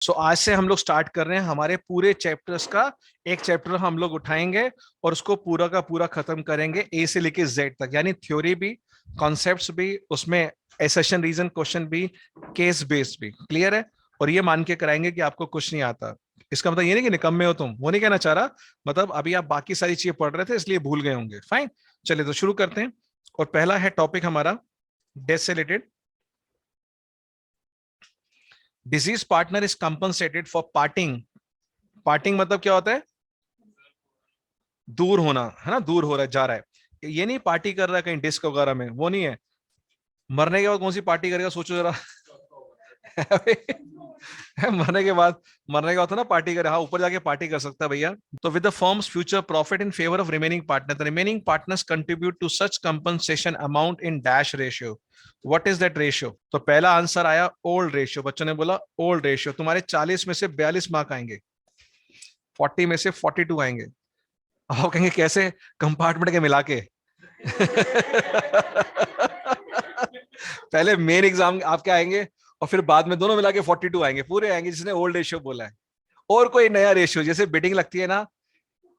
सो आज से हम लोग स्टार्ट कर रहे हैं हमारे पूरे चैप्टर्स का। एक चैप्टर हम लोग उठाएंगे और उसको पूरा का पूरा खत्म करेंगे, ए से लेके जेड तक, यानी थ्योरी भी, कॉन्सेप्ट्स भी, उसमें एसेशन रीजन क्वेश्चन भी, केस बेस्ड भी। क्लियर है? और ये मान के कराएंगे कि आपको कुछ नहीं आता। इसका मतलब ये नहीं कि निकम्मे हो तुम, वो नहीं कहना चाह रहा। मतलब अभी आप बाकी सारी चीजें पढ़ रहे थे इसलिए भूल गए होंगे। फाइन, चलिए तो शुरू करते हैं। और पहला है टॉपिक हमारा डेथ से related. Deceased partner is compensated for parting. Parting मतलब क्या होता है? दूर होना, है ना? दूर हो रहा है, जा रहा है। ये नहीं पार्टी कर रहा है कहीं डिस्क वगैरह में, वो नहीं है। मरने के बाद कौन सी पार्टी करेगा, सोचो जरा। मरने के बाद तो ना पार्टी करे, हाँ ऊपर जाके पार्टी कर सकता है भैया। तो with the firm's future profit in favour of remaining partner, the remaining partners contribute to such compensation amount in dash ratio. What is that ratio? तो पहला आंसर आया ओल्ड रेशियो। बच्चों ने बोला ओल्ड रेशियो। तुम्हारे 40 में से 42 मार्क आएंगे, 40 में से 42 आएंगे। आप कहेंगे कैसे? कंपार्टमेंट के मिला के। पहले मेन एग्जाम आपके आएंगे और फिर बाद में दोनों मिला के 42 आएंगे, पूरे आएंगे जिसने ओल्ड रेशियो बोला है। और कोई नया रेशियो, जैसे बिडिंग लगती है ना,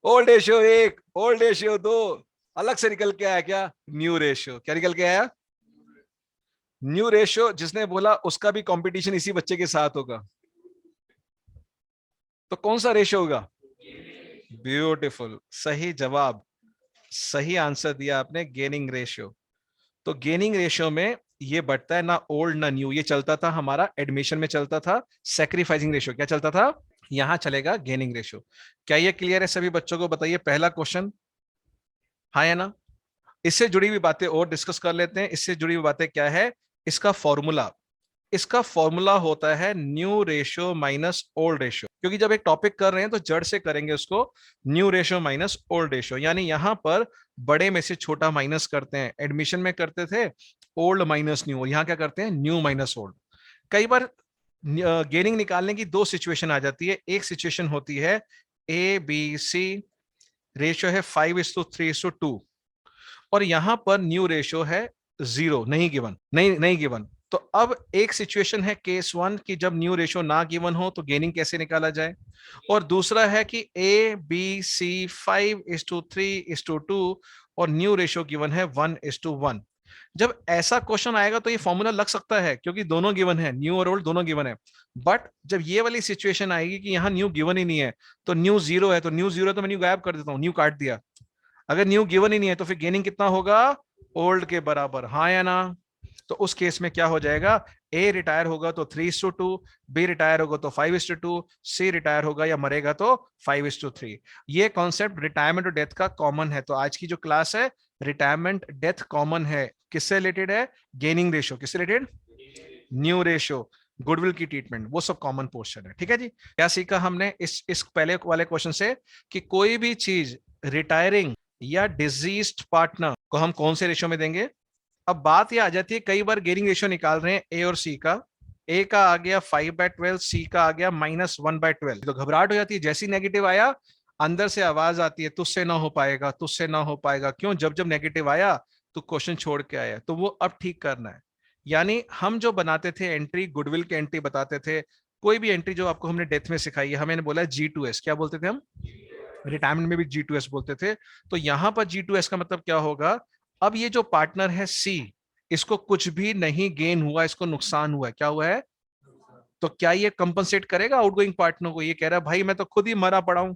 ओल्ड रेशियो 1, ओल्ड रेशियो 2, अलग से निकल के आया क्या? New ratio. क्या निकल के आया? New ratio. जिसने बोला उसका भी कंपटीशन इसी बच्चे के साथ होगा। तो कौन सा रेशियो होगा? ब्यूटीफुल, सही जवाब, सही आंसर दिया आपने, गेनिंग रेशियो। तो गेनिंग रेशियो में ये बढ़ता है ना ओल्ड ना न्यू। ये चलता था हमारा एडमिशन में, चलता था सैक्रिफाइसिंग रेशियो। क्या चलता था? यहां चलेगा गेनिंग रेशियो। क्या ये क्लियर है सभी बच्चों को? बताइए पहला क्वेश्चन। हाँ या ना? इससे जुड़ी हुई बातें और डिस्कस कर लेते हैं। इससे जुड़ी हुई बातें क्या है? इसका फॉर्मूला, इसका फॉर्मूला होता है new ratio minus old ratio. क्योंकि जब एक टॉपिक कर रहे हैं तो जड़ से करेंगे उसको। New ratio minus old ratio, यानी यहां पर बड़े में से छोटा माइनस करते हैं। एडमिशन में करते थे ओल्ड माइनस न्यू, और यहां क्या करते हैं? New minus old. कई बार गेनिंग निकालने की दो सिचुएशन आ जाती है। एक सिचुएशन होती है ए बी सी, रेशियो है 5:3:2, और यहां पर न्यू रेशियो है 0, नहीं गिवन, नहीं गिवन। तो अब एक सिचुएशन है केस वन की जब न्यू रेशियो ना गिवन हो तो गेनिंग कैसे निकाला जाए। और दूसरा है कि ए बी सी 5:3:2 और न्यू रेशियो गिवन है 1:1। जब ऐसा क्वेश्चन आएगा तो ये फॉर्मूला लग सकता है क्योंकि दोनों गिवन है, न्यू और ओल्ड दोनों गिवन है। बट जब ये वाली सिचुएशन आएगी कि यहाँ न्यू गिवन ही नहीं है, तो न्यू 0 है, तो न्यू 0 तो मैं न्यू गायब कर देता हूँ, न्यू काट दिया। अगर न्यू गिवन ही नहीं है तो फिर गेनिंग कितना होगा? ओल्ड के बराबर, हाँ या ना? तो उस केस में क्या हो जाएगा? ए रिटायर होगा तो 3:2, बी रिटायर होगा तो 5:2, सी रिटायर होगा या मरेगा तो 5:3। ये कॉन्सेप्ट रिटायरमेंट और डेथ का कॉमन है। तो आज की जो क्लास है रिटायरमेंट डेथ कॉमन है। किससे रिलेटेड है? Gaining ratio. किससे रिलेटेड? न्यू रेशियो, गुडविल की ट्रीटमेंट, वो सब कॉमन पोर्शन है। ठीक है जी। क्या सीखा हमने इस पहले वाले क्वेश्चन से? कि कोई भी चीज रिटायरिंग या डिजीज्ड पार्टनर को हम कौन से रेशियो में देंगे। अब बात यह आ जाती है, कई बार गेनिंग रेशियो निकाल रहे हैं ए और सी का। ए का आ गया 5/12, सी का आ गया -1/12। तो घबराहट हो जाती है, जैसी नेगेटिव आया अंदर से आवाज आती है तुझसे ना हो पाएगा, तुझसे ना हो पाएगा। क्यों? जब जब नेगेटिव आया तो क्वेश्चन छोड़ के आया, तो वो अब ठीक करना है। यानी हम जो बनाते थे एंट्री, गुडविल की एंट्री बताते थे, कोई भी एंट्री जो आपको हमने डेथ में सिखाई है, हमें बोला G2S। क्या बोलते थे हम? रिटायरमेंट में भी G2S बोलते थे। तो यहां पर G2S का मतलब क्या होगा? अब ये जो पार्टनर है सी, इसको कुछ भी नहीं गेन हुआ, इसको नुकसान हुआ है। क्या हुआ है? तो क्या ये कंपनसेट करेगा आउटगोइंग पार्टनर को? ये कह रहा है भाई मैं तो खुद ही मरा पड़ा हूं,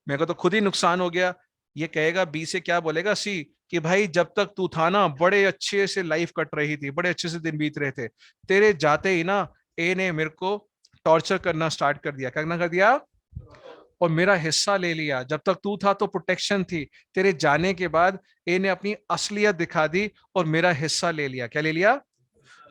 मेरे को तो खुद ही नुकसान हो गया। ये कहेगा बी से, क्या बोलेगा सी, कि भाई जब तक तू था ना बड़े अच्छे से लाइफ कट रही थी, बड़े अच्छे से दिन बीत रहे थे, तेरे जाते ही ना ए ने मेरे को टॉर्चर करना स्टार्ट कर दिया। क्या कर दिया? और मेरा हिस्सा ले लिया। जब तक तू था तो प्रोटेक्शन थी, तेरे जाने के बाद ए ने अपनी असलियत दिखा दी और मेरा हिस्सा ले लिया। क्या ले लिया?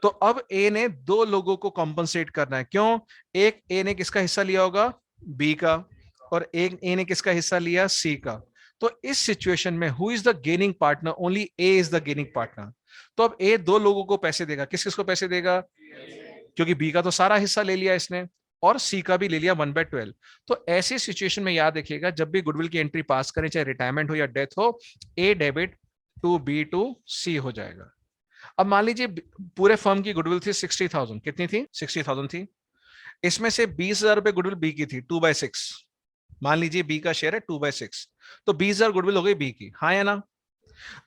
तो अब ए ने दो लोगों को कॉम्पनसेट करना है। क्यों? एक ए ने किसका हिस्सा लिया होगा? बी का। और एक ए ने किसका हिस्सा लिया? सी का। तो इस सिचुएशन में who is the gaining partner? Only A is the gaining partner. तो अब ए दो लोगों को पैसे देगा। किस किस को पैसे देगा? क्योंकि बी का तो सारा हिस्सा ले लिया इसने, और सी का भी ले लिया 1/12। तो ऐसी सिचुएशन में याद रखिएगा, जब भी गुडविल की एंट्री पास करें, चाहे रिटायरमेंट हो या डेथ हो, ए डेबिट टू बी टू सी हो जाएगा। अब मान लीजिए पूरे फर्म की गुडविल थी 60,000। कितनी थी? 60,000 थी। इसमें से 20,000 रुपए गुडविल बी की थी, 2/6। मान लीजिए बी का शेयर है 2/6, तो 20,000 गुडविल हो गई बी की, हाँ या ना।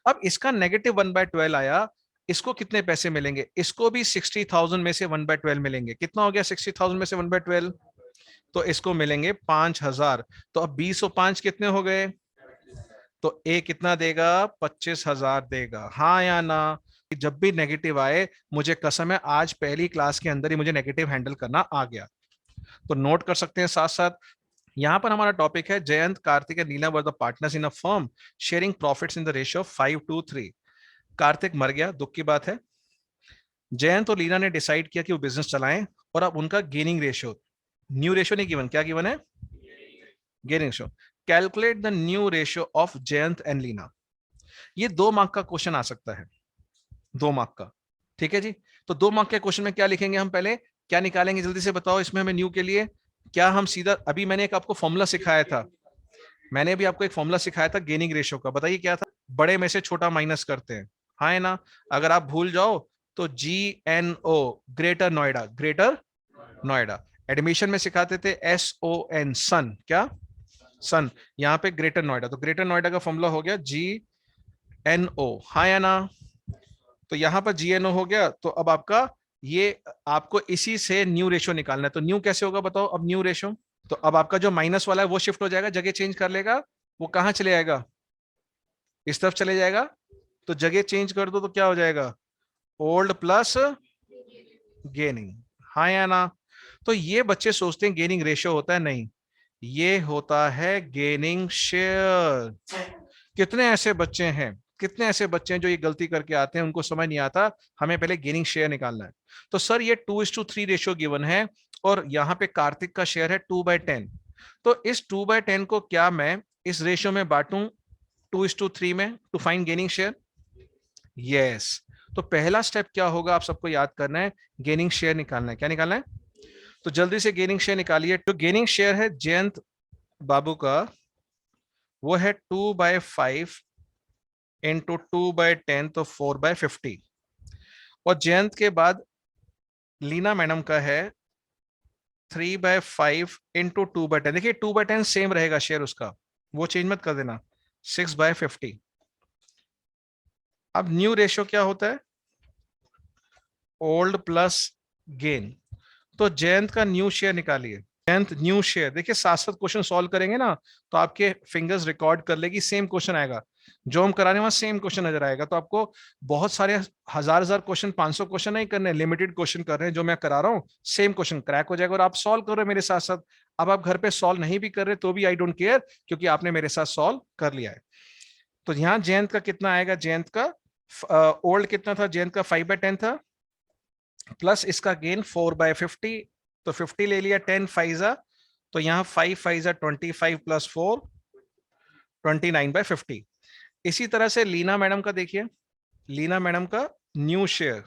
अब इसका -1/12 आया, इसको कितने पैसे मिलेंगे? इसको भी 60,000 में से 1/12 मिलेंगे। कितना हो गया 60,000 में से 1/12? तो इसको मिलेंगे 5,000। तो अब 20 और 5 कितने हो गए? तो ए कितना देगा? 25,000 देगा, हाँ या ना। जब भी नेगेटिव आए, मुझे कसम है आज पहली क्लास के अंदर ही मुझे नेगेटिव हैंडल करना आ गया। तो नोट कर सकते हैं साथ साथ। यहां पर हमारा टॉपिक है Jayant, Kartik and Leena were the partners in a firm sharing profits in the ratio 5:3। Kartik मर गया, दुख की बात है। जयंत और लीना ने डिसाइड किया कि वो बिजनेस चलाएं, और अब उनका गेनिंग रेशियो, न्यू रेशियो नहीं गिवन, क्या गिवन है? Gaining ratio. Calculate the new ratio of Jayant and Leena. ये 2 मार्क का क्वेश्चन आ सकता है, 2 मार्क का। ठीक है जी। तो 2 मार्क के क्वेश्चन में क्या लिखेंगे हम? पहले क्या निकालेंगे जल्दी से बताओ इसमें हमें न्यू के लिए? क्या हम सीधा, अभी मैंने एक आपको फॉर्मूला सिखाया था, मैंने भी आपको एक फॉर्मूला सिखाया था गेनिंग रेशियो का, बताइए क्या था? बड़े में से छोटा माइनस करते हैं, हाँ है ना। अगर आप भूल जाओ तो GNO, greater Noida, greater Noida. Admission में सिखाते थे SON, सन, क्या? सन। यहाँ पे ग्रेटर नोएडा, तो ग्रेटर नोएडा का फॉर्मूला हो गया GNO, हाँ या ना। तो यहां पर GNO हो गया। तो अब आपका ये, आपको इसी से न्यू रेशियो निकालना है। तो न्यू कैसे होगा बताओ अब? न्यू रेशियो, तो अब आपका जो माइनस वाला है वो शिफ्ट हो जाएगा, जगह चेंज कर लेगा। वो कहां चले जाएगा? इस तरफ चले जाएगा। तो जगह चेंज कर दो तो क्या हो जाएगा? ओल्ड प्लस गेनिंग, हाँ या ना। तो ये बच्चे सोचते हैं गेनिंग रेशियो होता है, नहीं, ये होता है गेनिंग शेयर। कितने ऐसे बच्चे हैं, कितने ऐसे बच्चे हैं जो ये गलती करके आते हैं, उनको समझ नहीं आता हमें पहले गेनिंग शेयर निकालना है। तो सर ये 2:3 रेशियो गिवन है, और यहाँ पे कार्तिक का शेयर है 2/10। तो इस 2/10 को क्या मैं इस रेशियो में बांटूं 2:3 में, to find gaining share? Yes. तो पहला स्टेप क्या होगा आप सबको याद करना है, गेनिंग शेयर निकालना है। क्या निकालना है? तो जल्दी से गेनिंग शेयर निकालिए। तो गेनिंग शेयर है जयंत बाबू का, वो है 2/5 इंटू 2/10, तो 4/50। और जयंत के बाद लीना मैडम का है 3/5 इंटू 2/10। देखिए 2/10 सेम रहेगा शेयर उसका, वो चेंज मत कर देना, 6/50। अब न्यू रेशियो क्या होता है? Old plus gain. तो जयंत का न्यू शेयर निकालिए। जयंत न्यू शेयर, देखिए साथ साथ क्वेश्चन सॉल्व करेंगे ना, तो आपके फिंगर्स रिकॉर्ड कर लेगी, सेम क्वेश्चन आएगा जो हम कराने, वहां सेम क्वेश्चन नजर आएगा। तो आपको बहुत सारे हजार हजार क्वेश्चन, 500 क्वेश्चन नहीं करने, लिमिटेड क्वेश्चन कर रहे हैं जो मैं करा रहा हूँ, सेम क्वेश्चन क्रैक हो जाएगा और आप सॉल्व कर रहे हैं मेरे साथ साथ। अब आप घर पे सॉल्व नहीं भी कर रहे तो भी आई डोंट केयर, क्योंकि आपने मेरे साथ सॉल्व कर लिया है। तो यहाँ जयंत का कितना आएगा? जयंत का ओल्ड कितना था? जयंत का 5/10 था, प्लस इसका गेन 4/50। तो 50 ले लिया, 10 फाइजा, तो यहाँ 5 फाइजा 25 प्लस 4 29/50। इसी तरह से लीना मैडम का देखिए, लीना मैडम का न्यू शेयर,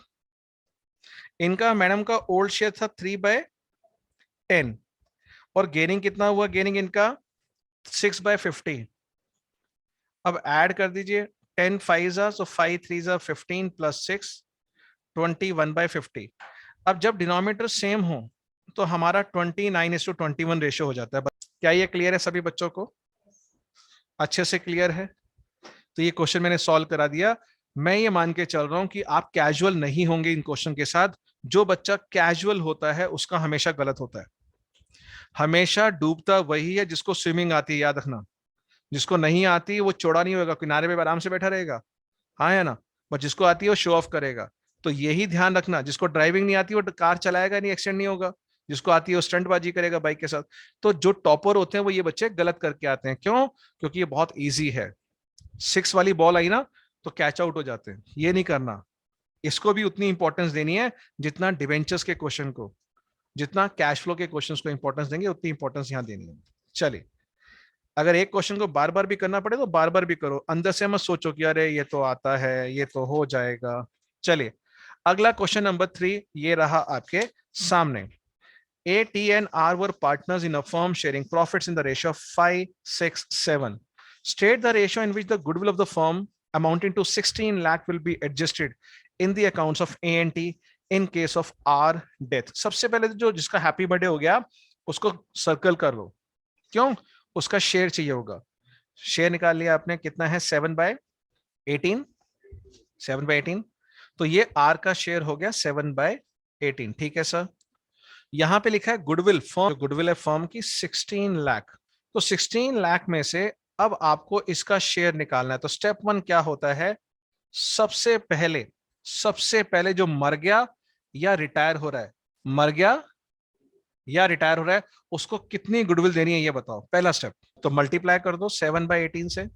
इनका मैडम का ओल्ड शेयर था 3/10, और गेनिंग कितना हुआ? गेनिंग इनका 6/50। अब ऐड कर दीजिए, 10 फाइजा, सो 5 3 15 प्लस 6 21/50। अब जब डिनोमिनेटर सेम हो तो हमारा 29:21 रेशियो हो जाता है। क्या ये क्लियर है सभी बच्चों को? अच्छे से क्लियर है? तो ये क्वेश्चन मैंने सॉल्व करा दिया। मैं ये मान के चल रहा हूं कि आप कैजुअल नहीं होंगे इन क्वेश्चन के साथ। जो बच्चा कैजुअल होता है उसका हमेशा गलत होता है। हमेशा डूबता वही है जिसको स्विमिंग आती है, याद रखना। जिसको नहीं आती वो चौड़ा नहीं होगा, किनारे पे आराम से बैठा रहेगा, हाँ है ना। बट जिसको आती है वो शो ऑफ करेगा। तो यही ध्यान रखना, जिसको ड्राइविंग नहीं आती वो कार चलाएगा नहीं, एक्सीडेंट नहीं होगा। जिसको आती है वो स्टंटबाजी करेगा बाइक के साथ। तो जो टॉपर होते हैं वो ये बच्चे गलत करके आते हैं, क्यों? क्योंकि ये बहुत ईजी है। 6 वाली बॉल आई ना तो कैच आउट हो जाते हैं, ये नहीं करना। इसको भी उतनी इंपॉर्टेंस देनी है जितना डिवेंचर्स के क्वेश्चन को, जितना कैश फ्लो के क्वेश्चंस को इंपॉर्टेंस देंगे, उतनी इंपॉर्टेंस यहां देनी है। चलिए, अगर एक क्वेश्चन को बार बार भी करना पड़े तो बार बार भी करो, अंदर से मत सोचो कि अरे ये तो आता है, ये तो हो जाएगा। चलिए, अगला क्वेश्चन नंबर 3 ये रहा आपके सामने। A, T and R were partners in a firm sharing profits in the ratio of 5, 6, 7. State the ratio in which the goodwill of the firm amounting to 16 lakh will be adjusted in the accounts of A and T. In case of R death. सबसे पहले तो जो जिसका happy birthday हो गया उसको circle कर लो, क्यों, उसका शेयर चाहिए होगा। शेयर निकाल लिया आपने, कितना है 7/18, 7/18, तो ये आर का शेयर हो गया 7/18। ठीक है सर। यहां पे लिखा है गुडविल फर्म, गुडविल है फर्म की 16 लाख, तो 16 लाख में से अब आपको इसका शेयर निकालना है। तो स्टेप 1 क्या होता है, सबसे पहले जो मर गया या रिटायर हो रहा है, मर गया या रिटायर हो रहा है, उसको कितनी गुडविल देनी है ये बताओ, पहला स्टेप। तो मल्टीप्लाई कर दो 7/18 से।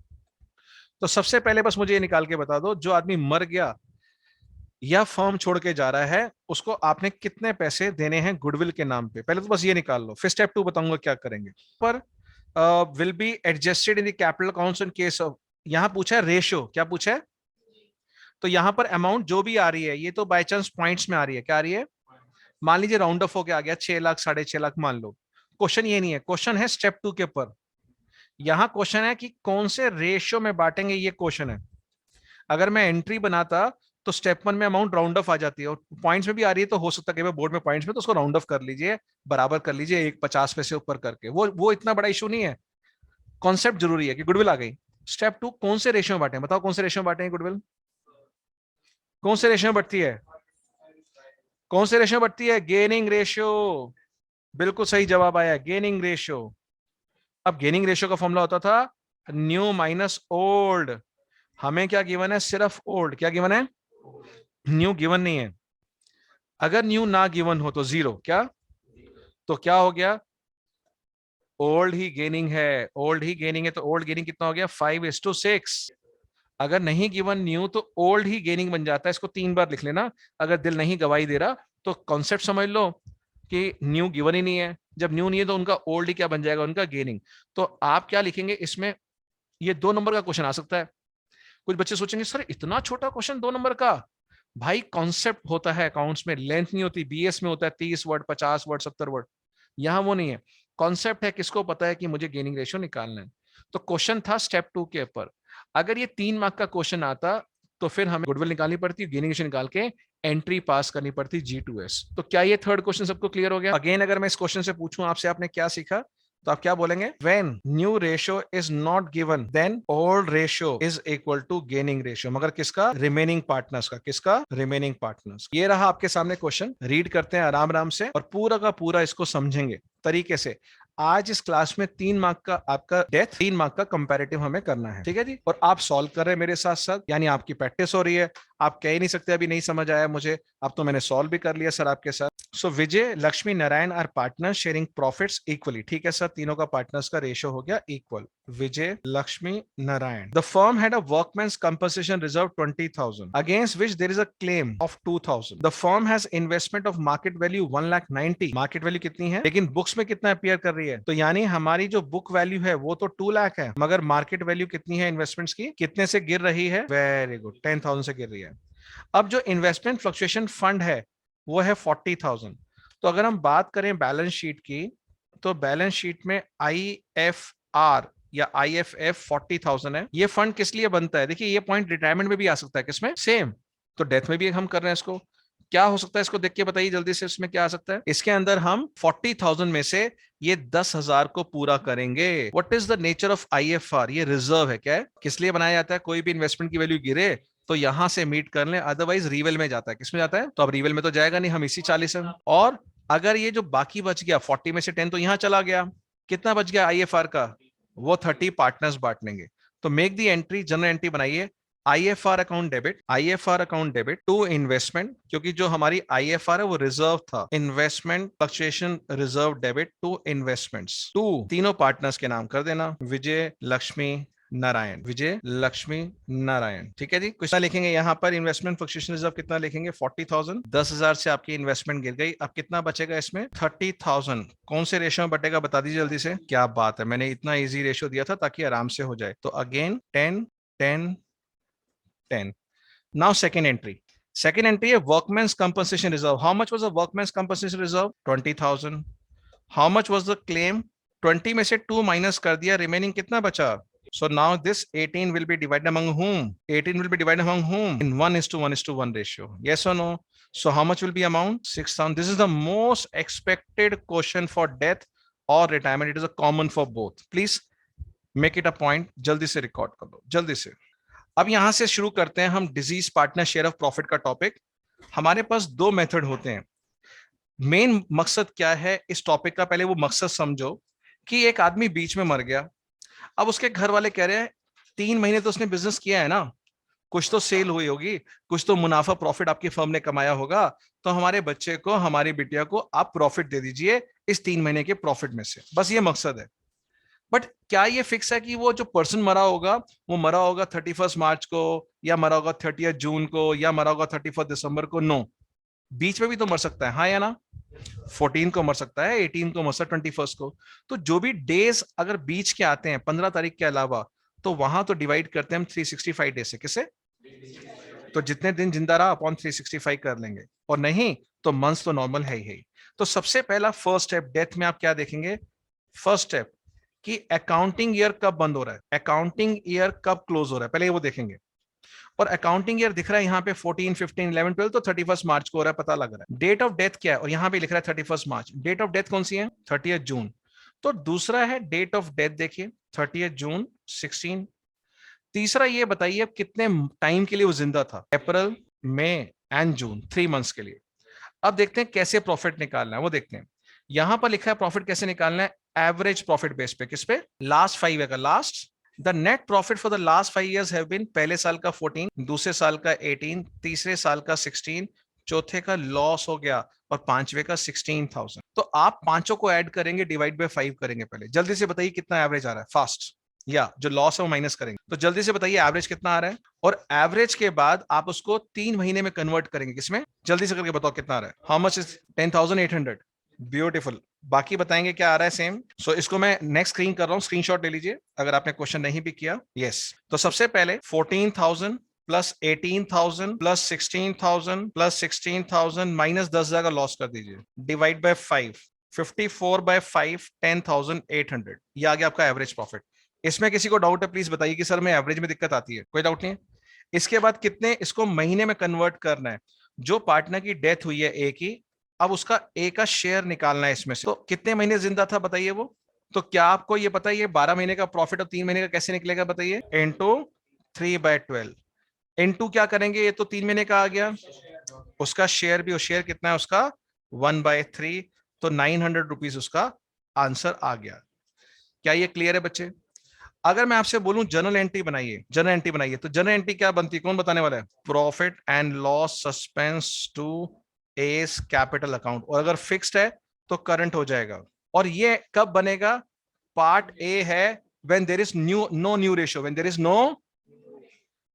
तो सबसे पहले बस मुझे ये निकाल के बता दो, जो आदमी मर गया या फर्म छोड़ के जा रहा है उसको आपने कितने पैसे देने हैं गुडविल के नाम पे, पहले तो बस ये निकाल लो, फिर स्टेप 2 बताऊंगा क्या करेंगे। पर will be adjusted in the capital accounts in case of, यहां पूछा है रेशियो, क्या पूछा है, तो यहां पर अमाउंट जो भी आ रही है ये तो बाय चांस पॉइंट्स में आ रही है, क्या आ रही है, मान लीजिए राउंड ऑफ होके आ गया 6 लाख 6.5 लाख मान लो। क्वेश्चन ये नहीं है, क्वेश्चन है स्टेप 2 के ऊपर। यहां क्वेश्चन है कि कौन से रेशियो में बांटेंगे, ये क्वेश्चन है। अगर मैं एंट्री बनाता तो स्टेप 1 में अमाउंट राउंड ऑफ आ जाती है, और पॉइंट्स में भी आ रही है तो हो सकता है कि बोर्ड में पॉइंट्स में, तो उसको राउंड ऑफ कर लीजिए, बराबर कर लीजिए, 1 50 पैसे ऊपर करके, वो इतना बड़ा इशू नहीं है। कॉन्सेप्ट जरूरी है कि गुडविल आ गई। स्टेप 2 कौन से रेशियो में बांटे, बताओ कौन से रेशियो में बांटे गुडविल, कौन से रेशियो में बढ़ती है, कौन से रेशियो में बढ़ती है, गेनिंग रेशियो। बिल्कुल सही जवाब आया, गेनिंग रेशियो। अब गेनिंग रेशियो का फॉर्मूला होता था न्यू माइनस ओल्ड, हमें क्या गिवन है, सिर्फ ओल्ड, क्या गिवन है, न्यू गिवन नहीं है। अगर न्यू ना गिवन हो तो जीरो, क्या, तो क्या हो गया, ओल्ड ही गेनिंग है, ओल्ड ही गेनिंग है, तो ओल्ड गेनिंग कितना हो गया 5:6। अगर नहीं गिवन न्यू तो ओल्ड ही गेनिंग बन जाता है, इसको 3 बार लिख लेना अगर दिल नहीं गवाही दे रहा। तो कॉन्सेप्ट समझ लो कि न्यू गिवन ही नहीं है, जब न्यू नहीं है तो उनका ओल्ड ही क्या बन जाएगा, उनका गेनिंग। तो आप क्या लिखेंगे इसमें, ये 2 नंबर का क्वेश्चन आ सकता है। कुछ बच्चे सोचेंगे सर इतना छोटा क्वेश्चन 2 नंबर का, भाई कॉन्सेप्ट होता है अकाउंट्स में, लेंथ नहीं होती, बीएस में होता है 30 वर्ड 50 वर्ड 70 वर्ड, यहां वो नहीं है। कॉन्सेप्ट है, किसको पता है कि मुझे गेनिंग रेशियो निकालना है। तो क्वेश्चन था स्टेप 2 के ऊपर। अगर ये 3 मार्क का क्वेश्चन आता तो फिर हमें गुडविल निकालनी पड़ती, गेनिंग रेशियो निकाल के एंट्री पास करनी पड़ती G2S। तो क्या ये थर्ड क्वेश्चन सबको क्लियर हो गया। अगेन अगर मैं इस क्वेश्चन से पूछूं आपसे आपने क्या सीखा, तो आप क्या बोलेंगे, when new ratio is not given then old ratio is equal to gaining ratio, मगर किसका, रिमेनिंग पार्टनर्स का, किसका, रिमेनिंग पार्टनर्स। ये रहा आपके सामने क्वेश्चन, रीड करते हैं आराम आराम से और पूरा का पूरा इसको समझेंगे तरीके से। आज इस क्लास में 3 मार्क का आपका डेथ, 3 मार्क का कंपैरेटिव हमें करना है, ठीक है जी। और आप सॉल्व कर रहे हैं मेरे साथ साथ, यानी आपकी प्रैक्टिस हो रही है। आप कह ही नहीं सकते अभी नहीं समझ आया मुझे, अब तो मैंने सॉल्व भी कर लिया सर आपके साथ। So Vijay Lakshmi Narayan are partner sharing profits equally, ठीक है सर, तीनों का पार्टनर्स का रेशियो हो गया equal. Vijay Lakshmi Narayan, the firm had a workman's compensation reserve 20,000 against which there is a claim of 2,000। The firm has investment of market value 1,90,000, market value कितनी है लेकिन बुक्स में कितना अपीयर कर रही है, तो यानी हमारी जो बुक वैल्यू है वो तो 2 लाख है, मगर मार्केट वैल्यू कितनी है इन्वेस्टमेंट्स की, कितने से गिर रही है, वेरी गुड 10,000 से गिर रही है। अब जो इन्वेस्टमेंट फ्लक्चुएशन फंड है वो है 40,000। तो अगर हम बात करें बैलेंस शीट की, तो बैलेंस शीट में IFR या IFF 40,000 है। ये फंड किस लिए बनता है, देखिए ये पॉइंट रिटायरमेंट में भी आ सकता है, किसमें, सेम, तो डेथ में भी हम कर रहे हैं इसको। क्या हो सकता है इसको देख के बताइए जल्दी से, इसमें क्या आ सकता है, इसके अंदर हम 40,000 में से ये 10,000 को पूरा करेंगे। What is the nature of IFR, ये रिजर्व है, क्या है, किस लिए बनाया जाता है, कोई भी इन्वेस्टमेंट की वैल्यू गिरे तो यहां से मीट कर लें, अदरवाइज रिवेल में जाता है, किसमें जाता है, तो अब रिवेल में तो जाएगा नहीं, हम इसी 40 में। और अगर ये जो बाकी बच गया 40 में से 10 तो यहां चला गया, कितना बच गया IFR का, वो 30 पार्टनर्स बांट लेंगे। तो make the entry, journal entry बनाइए, IFR account debit to investment, क्योंकि जो हमारी IFR है वो रिजर्व था, investment fluctuation reserve debit to investments, to तीनों पार्टनर्स के नाम कर देना, विजय लक्ष्मी नारायण, विजय लक्ष्मी नारायण, ठीक है जी। कुछ लिखेंगे यहाँ पर, इन्वेस्टमेंट फ्लक्चुएशन रिजर्व कितना लिखेंगे 40,000, 10,000 से आपकी इन्वेस्टमेंट गिर गई, अब कितना बचेगा इसमें 30,000, कौन से रेशियो में बटेगा बता दीजिए जल्दी से। क्या बात है, मैंने इतना इजी रेशियो दिया था ताकि आराम से हो जाए। तो अगेन 10 10 10। Now second entry है workman's compensation reserve. How much was the workman's compensation reserve? 20,000. How much was the claim? 20 में से 2 माइनस कर दिया, remaining कितना बचा? So now this 18 will be divided among whom? 18 will be divided among whom? In 1:1:1 ratio. Yes or no? So how much will be amount? 6,000. This is the most expected question for death or retirement. It is a common for both. Please make it a point. जल्दी से record कर लो, जल्दी से. अब यहां से शुरू करते हैं हम disease partner share of profit का टॉपिक. हमारे पास दो मेथड होते हैं. मेन मकसद क्या है इस टॉपिक का, पहले वो मकसद समझो कि एक आदमी बीच में मर गया. अब उसके घर वाले कह रहे हैं 3 महीने तो उसने बिजनेस किया है ना, कुछ तो सेल हुई होगी, कुछ तो मुनाफा प्रॉफिट आपकी फर्म ने कमाया होगा, तो हमारे बच्चे को, हमारी बिटिया को आप प्रॉफिट दे दीजिए इस 3 महीने के प्रॉफिट में से. बस ये मकसद है. बट क्या ये फिक्स है कि वो जो पर्सन मरा होगा वो मरा होगा 31 मार्च को, या मरा होगा 30 जून को, या मरा होगा 31 दिसंबर को? नो. बीच में भी तो मर सकता है, हाँ या ना? 14 को मर सकता है, 18 को मर सकता है, 21 को. तो जो भी डेज अगर बीच के आते हैं 15 तारीख के अलावा, तो वहां तो डिवाइड करते हैं हम 365 डेज से. किसे? तो जितने दिन जिंदा रहा अपॉन 365 कर लेंगे, और नहीं तो मंथ्स तो नॉर्मल है ही. तो सबसे पहला फर्स्ट स्टेप डेथ में आप क्या देखेंगे? फर्स्ट स्टेप कि अकाउंटिंग ईयर कब बंद हो रहा है, अकाउंटिंग ईयर कब क्लोज हो रहा है, पहले वो देखेंगे. और अकाउंटिंग ईयर दिख रहा है यहाँ पे 14, 15, 11, 12, तो 31 मार्च को हो रहा है, पता लग रहा है. डेट ऑफ डेथ क्या है? और यहाँ पे लिख रहा है 31 मार्च. डेट ऑफ डेथ कौन सी है? 30 जून. तो दूसरा है डेट ऑफ डेथ, देखिए 30 जून 16. तीसरा ये बताइए कितने टाइम के लिए वो जिंदा था? अप्रैल, मई एंड जून, 3 मंथ्स के लिए. अब देखते हैं कैसे प्रॉफिट निकालना है, वो देखते हैं. यहां पर लिखा है प्रॉफिट कैसे निकालना है. एवरेज प्रॉफिट बेस पे. किस पे? लास्ट 5 ईयर का. Last the net profit for the last 5 years have been, पहले साल का 14, दूसरे साल का 18, तीसरे साल का 16, चौथे का लॉस हो गया, और पांचवे का 16,000. तो आप पांचों को ऐड करेंगे, डिवाइड बाय 5 करेंगे. पहले जल्दी से बताइए कितना एवरेज आ रहा है, फास्ट. या जो लॉस है वो माइनस करेंगे. तो जल्दी से बताइए एवरेज कितना आ रहा है. और एवरेज के बाद आप उसको 3 महीने में कन्वर्ट करेंगे. किसमें? जल्दी से करके बताओ कितना आ रहा है. How much is 10,800? ब्यूटीफुल. बाकी बताएंगे क्या आ रहा है सेम. सो इसको मैं नेक्स्ट स्क्रीन कर रहा हूँ, स्क्रीनशॉट ले लीजिए अगर आपने क्वेश्चन नहीं भी किया. यस. तो सबसे पहले 14,000 प्लस 18,000 प्लस 16,000 प्लस 16,000 माइनस 10,000 का लॉस कर दीजिए, डिवाइड बाय 5, 54 बाय 5, 10,800. ये आ गया आपका एवरेज प्रॉफिट. इसमें किसी को डाउट है प्लीज बताइए कि सर मैं एवरेज में दिक्कत आती है? कोई डाउट नहीं है. इसके बाद कितने, इसको महीने में कन्वर्ट करना है. जो पार्टनर की डेथ हुई है एक ही, अब उसका ए का शेयर निकालना है इसमें से. तो कितने महीने जिंदा था बताइए वो. तो क्या आपको ये पता है ये 12 महीने का प्रॉफिट और 3 महीने का कैसे निकलेगा बताइए? इंटू 3/12. इंटू क्या करेंगे, ये तो 3 महीने का आ गया, उसका शेयर भी, शेयर कितना है उसका? 1/3. तो 900 रुपीज उसका आंसर आ गया. क्या ये क्लियर है बच्चे? अगर मैं आपसे बोलूं जनरल एंट्री बनाइए, जनरल एंट्री बनाइए, तो जनरल एंट्री क्या बनती है, कौन बताने वाला है? Profit and loss suspense to S capital account. और अगर फिक्स्ड है तो करंट हो जाएगा. और ये कब बनेगा? पार्ट ए है when there is no new ratio, when there is no.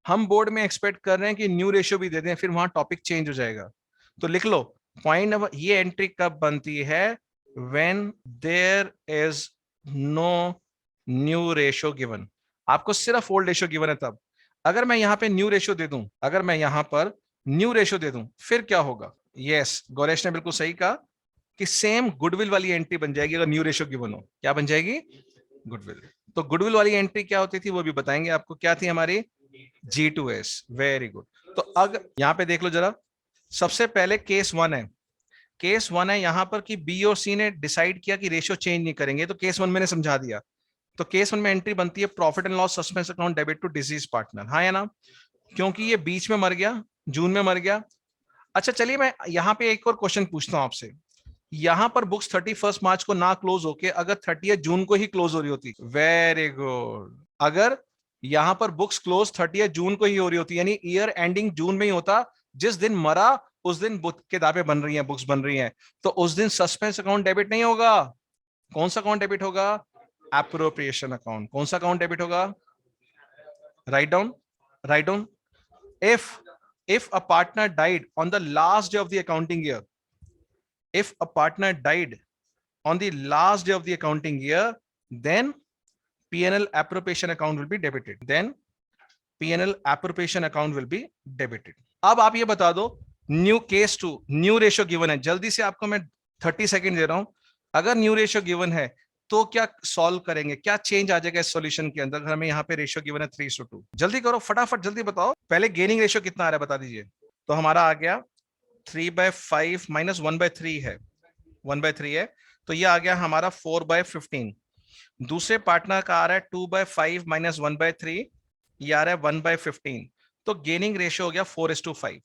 हम बोर्ड में एक्सपेक्ट कर रहे हैं कि न्यू रेशियो भी दे दें, फिर वहां टॉपिक चेंज हो जाएगा. तो लिख लो पॉइंट नंबर, ये एंट्री कब बनती है? When there is no new ratio given. आपको सिर्फ ओल्ड रेशियो गिवन है तब. अगर मैं यहां पे न्यू रेशियो दे दूं, अगर मैं यहां पर न्यू रेशियो दे दूं, फिर क्या होगा? यस, गौरेश ने बिल्कुल सही कहा कि सेम गुडविल वाली एंट्री बन जाएगी अगर न्यू रेशियो गिवन हो. क्या बन जाएगी? गुडविल. तो गुडविल वाली एंट्री क्या होती थी वो भी बताएंगे आपको. क्या थी हमारी? G2S. Very good. तो अगर यहां पे देख लो जरा, सबसे पहले केस 1 है. केस 1 है यहां पर कि बी और सी ने डिसाइड किया कि रेशियो चेंज नहीं करेंगे, तो केस 1 मैंने समझा दिया. तो केस 1 में एंट्री बनती है profit and loss suspense account debit to deceased partner. हाँ या ना? क्योंकि ये बीच में मर गया, जून में मर गया. अच्छा चलिए मैं यहां पे एक और क्वेश्चन पूछता हूं आपसे. यहां पर बुक्स 31 मार्च को ना क्लोज होके अगर 30 जून को ही क्लोज हो रही होती. Very good. अगर यहां पर बुक्स क्लोज 30 जून को ही हो रही होती, यानी ईयर एंडिंग जून में ही होता, जिस दिन मरा उस दिन बुक किताबें बन रही हैं, बुक्स बन रही हैं, तो उस दिन सस्पेंस अकाउंट डेबिट नहीं होगा. कौन सा अकाउंट डेबिट होगा? Appropriation account. कौन सा अकाउंट डेबिट होगा? Write down, write down. if a partner died on the last day of the accounting year, if a partner died on the last day of the accounting year, then P&L appropriation account will be debited. Then P&L appropriation account will be debited. अब आप ये बता दो, new case 2, new ratio given है. जल्दी से आपको मैं 30 सेकंड दे रहा हूं. अगर न्यू रेशियो गिवन है तो क्या सॉल्व करेंगे, क्या चेंज आ जाएगा इस सॉल्यूशन के अंदर? हमें यहाँ पे रेशियो गिवन है 3:2. जल्दी करो, फटाफट जल्दी बताओ. पहले गेनिंग रेशियो कितना आ रहा है बता दीजिए. तो हमारा आ गया 3/5 माइनस 1/3 है, 1/3 है, तो ये आ गया हमारा 4/15। दूसरे पार्टनर का आ रहा है 2/5 माइनस 1/3, ये आ रहा है 1/15। तो गेनिंग रेशियो हो गया 4:5।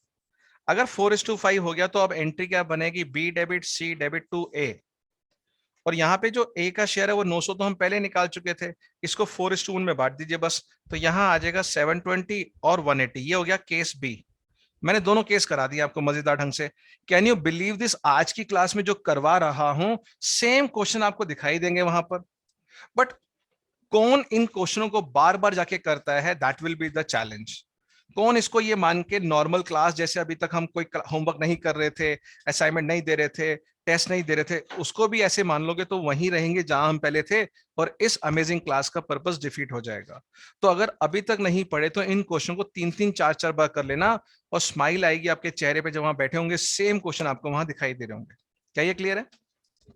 अगर 4:5 हो गया तो अब एंट्री क्या बनेगी, B debit C debit to A. और यहाँ पे जो ए का शेयर है वो 900 तो हम पहले निकाल चुके थे, इसको 4:1 में बांट दीजिए बस। तो यहाँ आ जाएगा 720 और 180। ये हो गया केस बी। मैंने दोनों केस करा दिए आपको मजेदार ढंग से। कैन यू बिलीव दिस, आज की क्लास में जो करवा रहा हूं सेम क्वेश्चन आपको दिखाई देंगे वहां पर। बट कौन इन क्वेश्चनों को बार बार जाके करता है, that will be the challenge. कौन इसको ये मान के नॉर्मल क्लास जैसे अभी तक हम कोई होमवर्क नहीं कर रहे थे, असाइनमेंट नहीं दे रहे थे, टेस्ट नहीं दे रहे थे, उसको भी ऐसे मान लोगे तो वहीं रहेंगे जहां हम पहले थे, और इस अमेजिंग क्लास का पर्पस डिफीट हो जाएगा। तो अगर अभी तक नहीं पढ़े तो इन क्वेश्चन को 3-3 4-4 बार कर लेना, और स्माइल आएगी आपके चेहरे पे जब वहां बैठे होंगे, सेम क्वेश्चन आपको वहां दिखाई दे रहे होंगे। क्या ये क्लियर है?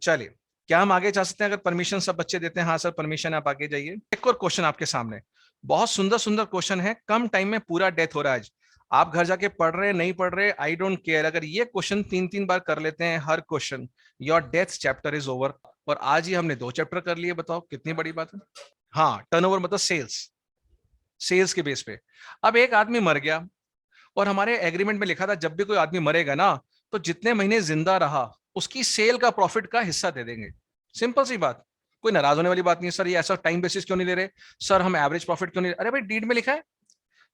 चलिए, क्या हम आगे जा सकते हैं? अगर परमिशन सब बच्चे देते हैं, हाँ सर परमिशन, आप आगे जाइए। एक और क्वेश्चन आपके सामने, बहुत सुंदर सुंदर क्वेश्चन है, कम टाइम में पूरा डेथ हो रहा है आज। आप घर जाके पढ़ रहे नहीं पढ़ रहे, आई डोंट केयर, अगर ये क्वेश्चन 3-3 बार कर लेते हैं हर question, your death chapter is over. और आज ही हमने 2 चैप्टर कर लिए, बताओ कितनी बड़ी बात है। हाँ, टर्नओवर मतलब सेल्स, सेल्स के बेस पे। अब एक आदमी मर गया, और हमारे एग्रीमेंट में लिखा था जब भी कोई आदमी मरेगा ना, तो जितने महीने जिंदा रहा उसकी सेल का प्रॉफिट का हिस्सा दे देंगे। सिंपल सी बात, कोई नाराज होने वाली बात नहीं है। सर ये ऐसा टाइम बेसिस क्यों नहीं ले रहे, सर हम एवरेज प्रॉफिट क्यों नहीं, अरे भाई डीड में लिखा है,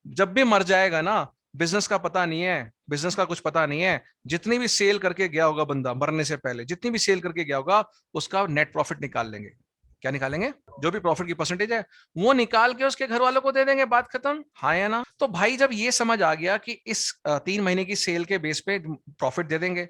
जब भी मर जाएगा ना, बिजनेस का पता नहीं है, बिजनेस का कुछ पता नहीं है, जितनी भी सेल करके गया होगा बंदा मरने से पहले, जितनी भी सेल करके गया होगा, उसका नेट प्रॉफिट निकाल लेंगे। क्या निकालेंगे? जो भी प्रॉफिट की परसेंटेज है वो निकाल के उसके घर वालों को दे देंगे, बात खत्म। हाँ या ना? तो भाई जब ये समझ आ गया कि इस 3 महीने की सेल के बेस पे प्रॉफिट दे देंगे,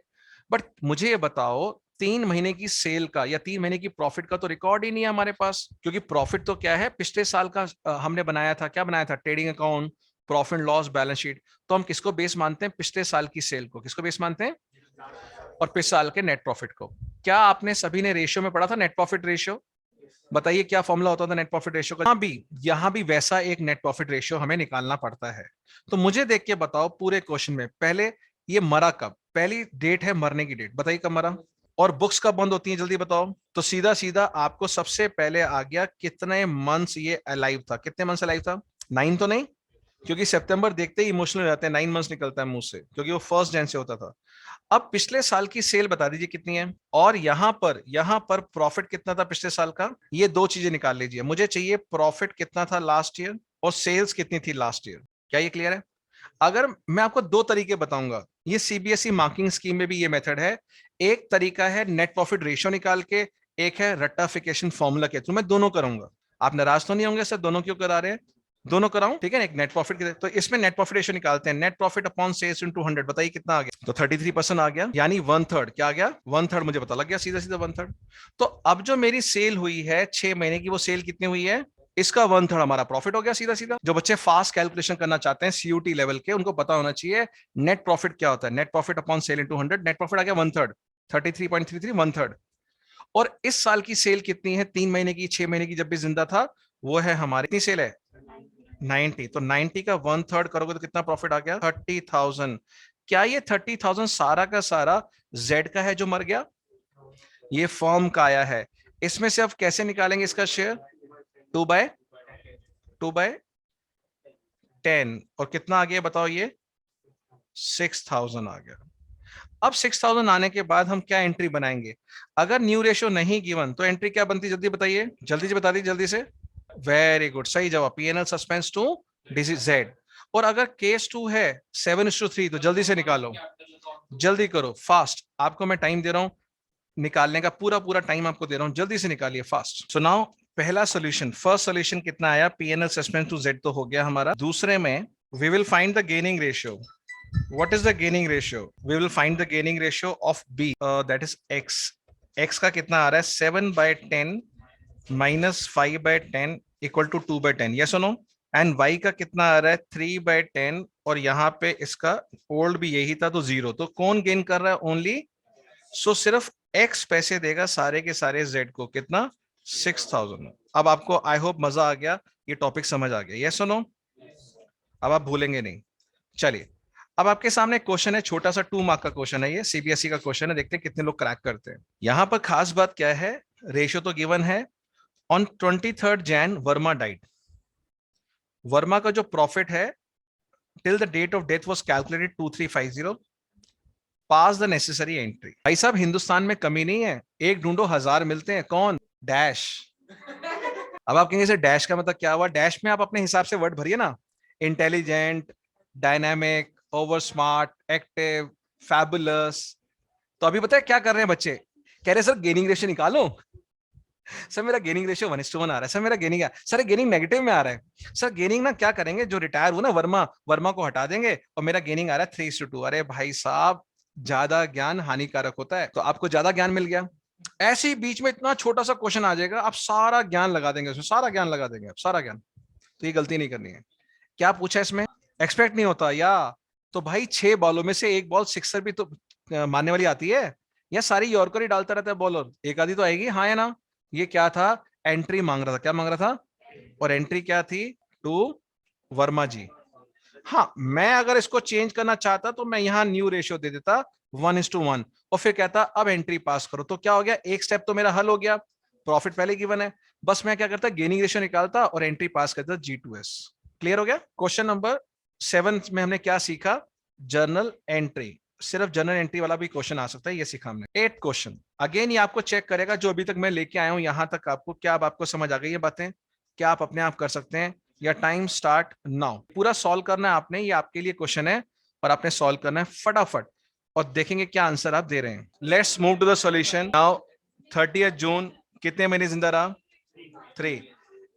बट मुझे ये बताओ 3 महीने की सेल का या 3 महीने की प्रॉफिट का तो रिकॉर्ड ही नहीं है हमारे पास, क्योंकि प्रॉफिट तो क्या है, पिछले साल का हमने बनाया था, क्या बनाया था, trading account, profit loss balance sheet. तो हम किसको बेस मानते हैं, पिछले साल की सेल को किसको बेस मानते हैं, और पिछले साल के नेट प्रॉफिट को। क्या आपने सभी ने रेशियो में पढ़ा था, नेट प्रॉफिट रेशियो? बताइए क्या फॉर्मूला होता था नेट प्रॉफिट रेशियो का? यहाँ भी वैसा एक नेट प्रॉफिट रेशियो हमें निकालना पड़ता है। तो मुझे देख के बताओ पूरे क्वेश्चन में, पहले ये मरा कब, पहली डेट है मरने की डेट, बताइए कब मरा, और बुक्स कब बंद होती हैं जल्दी बताओ। तो सीधा सीधा आपको सबसे पहले आ गया कितने मंथ्स ये अलाइव था, कितने मंथ्स अलाइव था, 9 तो नहीं, क्योंकि सितंबर देखते ही इमोशनल हो जाते हैं, 9 मंथ्स निकलता है मुंह से, क्योंकि वो 1 जनवरी से होता था। अब पिछले साल की सेल बता दीजिए कितनी है, और यहां पर प्रॉफिट कितना था पिछले साल का, ये 2 चीजें निकाल लीजिए। मुझे चाहिए प्रॉफिट कितना था लास्ट ईयर, और सेल्स कितनी थी लास्ट ईयर। क्या ये क्लियर है? अगर मैं आपको 2 तरीके बताऊंगा, ये सीबीएसई मार्किंग स्कीम में भी ये मेथड है। एक तरीका है नेट प्रॉफिट रेशियो निकाल के, एक है रट्टाफिकेशन फॉर्मूला के थ्रू। मैं दोनों करूंगा, आप नाराज तो नहीं होंगे सर दोनों क्यों करा रहे हैं, दोनों कराऊं, ठीक है ना। एक नेट प्रॉफिट के, तो इसमें नेट प्रॉफिट रेशियो निकालते हैं, net profit upon sales into 100, बताइए कितना आ गया, तो 33% आ गया, यानी 1/3। क्या आ गया? 1/3, मुझे पता लग गया सीधा सीधा 1/3। तो अब जो मेरी सेल हुई है 6 महीने की, वो सेल कितनी हुई है, इसका 1/3 हमारा प्रॉफिट हो गया सीधा सीधा। जो बच्चे फास्ट कैलकुलेशन करना चाहते हैं सीयूटी लेवल के, उनको पता होना चाहिए नेट प्रॉफिट क्या होता है, net profit upon sale into 100, net profit आ गया 1/3, 33.33 1/3। और इस साल की सेल कितनी है, 3 महीने की, 6 महीने की जब भी जिंदा था, वो है हमारी, कितनी सेल है, 90। तो 90 का 1/3 करोगे तो कितना प्रॉफिट आ गया, 30,000। क्या ये 30,000 सारा का सारा जेड का है जो मर गया, ये फॉर्म का आया है। इसमें से अब कैसे निकालेंगे इसका शेयर, 2/10, और कितना आ गया बताओ, ये 6,000 आ गया। अब 6,000 आने के बाद हम क्या एंट्री बनाएंगे, अगर न्यू रेशियो नहीं गिवन तो एंट्री क्या बनती, जल्दी बताइए, जल्दी से बता दीजिए जल्दी से। वेरी गुड, सही जवाब, PNL suspense to deceased Z. और अगर केस 2 है 7:3, तो जल्दी से निकालो, जल्दी करो फास्ट, आपको मैं टाइम दे रहा हूं निकालने का, पूरा पूरा टाइम आपको दे रहा हूं, जल्दी से निकालिए फास्ट। सो नाउ पहला सोल्यूशन, फर्स्ट सोल्यूशन कितना आया, पीएनएल सस्पेंस टू जेड तो हो गया हमारा। दूसरे में we will find the gaining ratio. What is the gaining ratio? We will find the gaining ratio of B, that is X. X का कितना आ रहा है, 7/10 minus 5/10 equal to 2/10, yes or no? And Y का कितना आ रहा है, 3/10, और यहाँ पे इसका ओल्ड भी यही था तो 0। तो कौन गेन कर रहा है, ओनली, सो सिर्फ X पैसे देगा सारे के सारे Z को, कितना, 6,000। अब आपको आई होप मजा आ गया, ये टॉपिक समझ आ गया, yes or no? अब आप भूलेंगे नहीं। चलिए अब आपके सामने क्वेश्चन है, छोटा सा 2 मार्क का क्वेश्चन है, ये सीबीएसई का क्वेश्चन है, देखते हैं कितने लोग क्रैक करते हैं। यहां पर खास बात क्या है, रेशियो तो गिवन है। On 23rd Jan Varma died. Varma का जो प्रॉफिट है till the date of death was calculated 2350। Pass the necessary entry. भाई साहब हिंदुस्तान में कमी नहीं है, एक ढूंढो 1000 मिलते हैं। कौन? डैश। अब आप कहेंगे सर डैश का मतलब क्या हुआ? डैश में आप अपने हिसाब से वर्ड भरिए ना, intelligent, dynamic, over smart, active, fabulous. तो अभी पता है क्या कर रहे हैं बच्चे? कह रहे हैं सर गेनिंग रेशियो निकालो। सर मेरा गेनिंग रेशियो 1:1 आ रहा है। सर मेरा गेनिंग सर गेनिंग नेगेटिव में आ रहा है। सर गेनिंग ना क्या करेंगे, जो रिटायर हुआ ना वर्मा, वर्मा को हटा देंगे और मेरा गेनिंग आ रहा है 3:2। अरे भाई साहब ज्यादा ज्ञान हानिकारक होता है, तो आपको ज्यादा ज्ञान मिल गया। ऐसे ही बीच में इतना छोटा सा क्वेश्चन आ जाएगा, आप सारा ज्ञान लगा देंगे उसमें, सारा ज्ञान लगा देंगे आप, सारा ज्ञान। तो ये गलती नहीं करनी है। क्या पूछा इसमें? एक्सपेक्ट नहीं होता या? तो भाई 6 बॉलों में से एक बॉल सिक्सर भी तो मारने वाली आती है, या सारी यॉर्कर ही डालता रहता है बॉलर? एक आधी तो आएगी, हाँ या ना? ये क्या था? एंट्री मांग रहा था। क्या मांग रहा था? और एंट्री क्या थी? टू वर्मा जी। हाँ, मैं अगर इसको चेंज करना चाहता तो मैं यहां न्यू रेशियो दे देता 1:1 और फिर कहता अब एंट्री पास करो। तो क्या हो गया? एक स्टेप तो मेरा हल हो गया, प्रॉफिट पहले गिवन है, बस मैं क्या करता, गेनिंग रेशियो निकालता और एंट्री पास करता G2S। क्लियर हो गया? क्वेश्चन नंबर 7 में हमने क्या सीखा? Journal entry. सिर्फ जर्नल एंट्री वाला भी क्वेश्चन आ सकता है, ये सीखा हमने। 8 क्वेश्चन। अगेन ये आपको चेक करेगा जो अभी तक मैं लेके आया हूं यहां तक, आपको क्या, अब आपको समझ आ गई ये बातें? क्या आप अपने आप कर सकते हैं या टाइम स्टार्ट नाउ? पूरा सॉल्व करना है आपने, ये आपके लिए क्वेश्चन है और आपने सॉल्व करना है फटाफट, और देखेंगे क्या आंसर आप दे रहे हैं। Let's move to the solution now. 30th June कितने महीने जिंदा रहा? 3।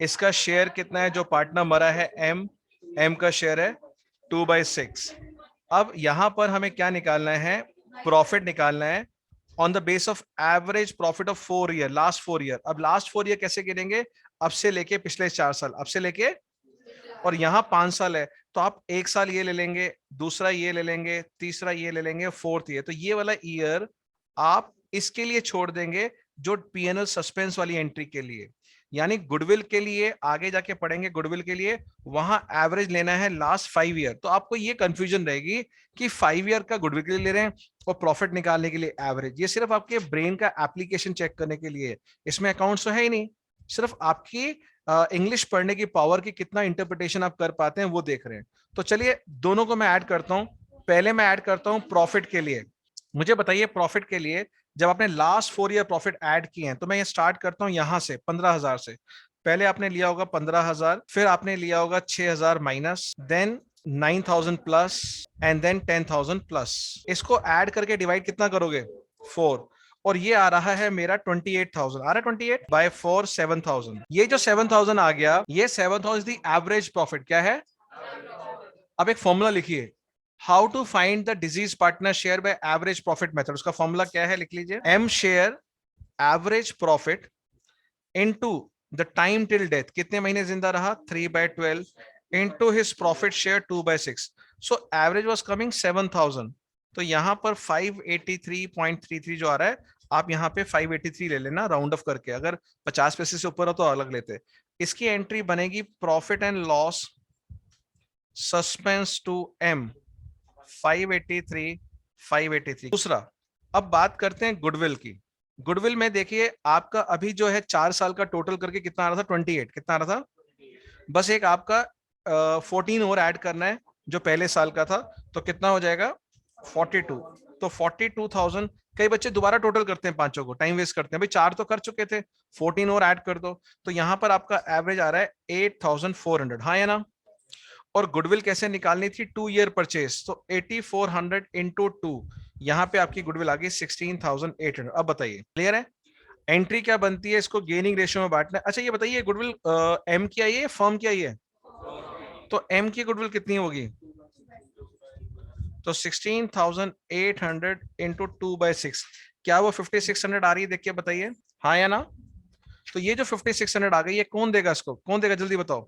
इसका शेयर कितना है जो पार्टनर मरा है? एम। एम का शेयर है 2/6। अब यहां पर हमें क्या निकालना है? प्रॉफिट निकालना है on the base of average profit of 4 year, last 4 year. अब लास्ट 4 ईयर कैसे गिनेंगे? अब से लेके पिछले 4 साल, अब से लेके, और यहाँ 5 साल है, तो आप एक साल ये ले लेंगे, दूसरा ये ले लेंगे, तीसरा ये ले लेंगे, फोर्थ ये। तो ये वाला ईयर आप इसके लिए छोड़ देंगे जो पीएनएल सस्पेंस वाली एंट्री के लिए, यानी गुडविल के लिए आगे जाके पढ़ेंगे। गुडविल के लिए वहां एवरेज लेना है लास्ट 5 ईयर। तो आपको ये कंफ्यूजन रहेगी कि 5 ईयर का गुडविल के लिए ले रहे हैं और प्रॉफिट निकालने के लिए एवरेज। ये सिर्फ आपके ब्रेन का एप्लीकेशन चेक करने के लिए, इसमें अकाउंट्स तो है ही नहीं, सिर्फ आपकी इंग्लिश पढ़ने की पावर की कितना इंटरप्रिटेशन आप कर पाते हैं वो देख रहे हैं। तो चलिए दोनों को मैं ऐड करता हूं। पहले मैं ऐड करता हूं प्रॉफिट के लिए। मुझे बताइए प्रॉफिट के लिए, जब आपने लास्ट 4 ईयर प्रॉफिट ऐड किए हैं, तो मैं ये स्टार्ट करता हूं यहां से 15,000 से। पहले आपने लिया होगा 15,000, फिर आपने लिया होगा 6,000 minus, then 9,000 plus, and then 10,000 plus. इसको ऐड करके डिवाइड कितना करोगे? 4। और ये आ रहा है मेरा 28,000। आ रहा है 28/4 7,000। ये जो 7,000 आ गया, ये 7,000 दी एवरेज प्रॉफिट क्या है? अब एक फॉर्मूला लिखिए, how to find the deceased partner share by average profit method. उसका फॉर्मूला क्या है? लिख लीजिए, M share average profit into the time till death, कितने महीने जिंदा रहा? 3/12 into his profit share 2/6। So average was coming 7,000। तो यहां पर 583.33 जो आ रहा है, आप यहां पे 583 ले लेना राउंड ऑफ करके। अगर 50 पैसे से ऊपर हो तो अलग लेते। इसकी एंट्री बनेगी profit and loss suspense to M 583। दूसरा, अब बात करते हैं गुडविल की। गुडविल में देखिए आपका अभी जो है 4 साल का टोटल करके कितना आ रहा था? 28। कितना आ रहा था? बस एक आपका 14 और ऐड करना है जो पहले साल का था, तो कितना हो जाएगा? 42। तो 42,000। कई बच्चे दोबारा टोटल करते हैं पांचों को, टाइम वेस्ट करते हैं। भाई 4 तो कर चुके थे, 14 और ऐड कर दो। तो यहां पर आपका एवरेज आ रहा है 8,400, हाँ या ना? और गुडविल कैसे निकालनी थी? 2 ईयर परचेज, तो 8,400 इंटू 2, यहां पे आपकी गुडविल आ गई 16,800। अब बताइए क्लियर है? एंट्री क्या बनती है? इसको गेनिंग रेशियो में बांटना है। अच्छा ये बताइए गुडविल एम की आई है, फर्म की आई है? तो एम की गुडविल कितनी होगी? तो 16,800 इंटू 2/6, क्या वो 5,600 आ रही है? देखिए बताइए, हाँ या ना? तो ये जो 5,600 आ गई, ये कौन देगा? इसको कौन देगा जल्दी बताओ?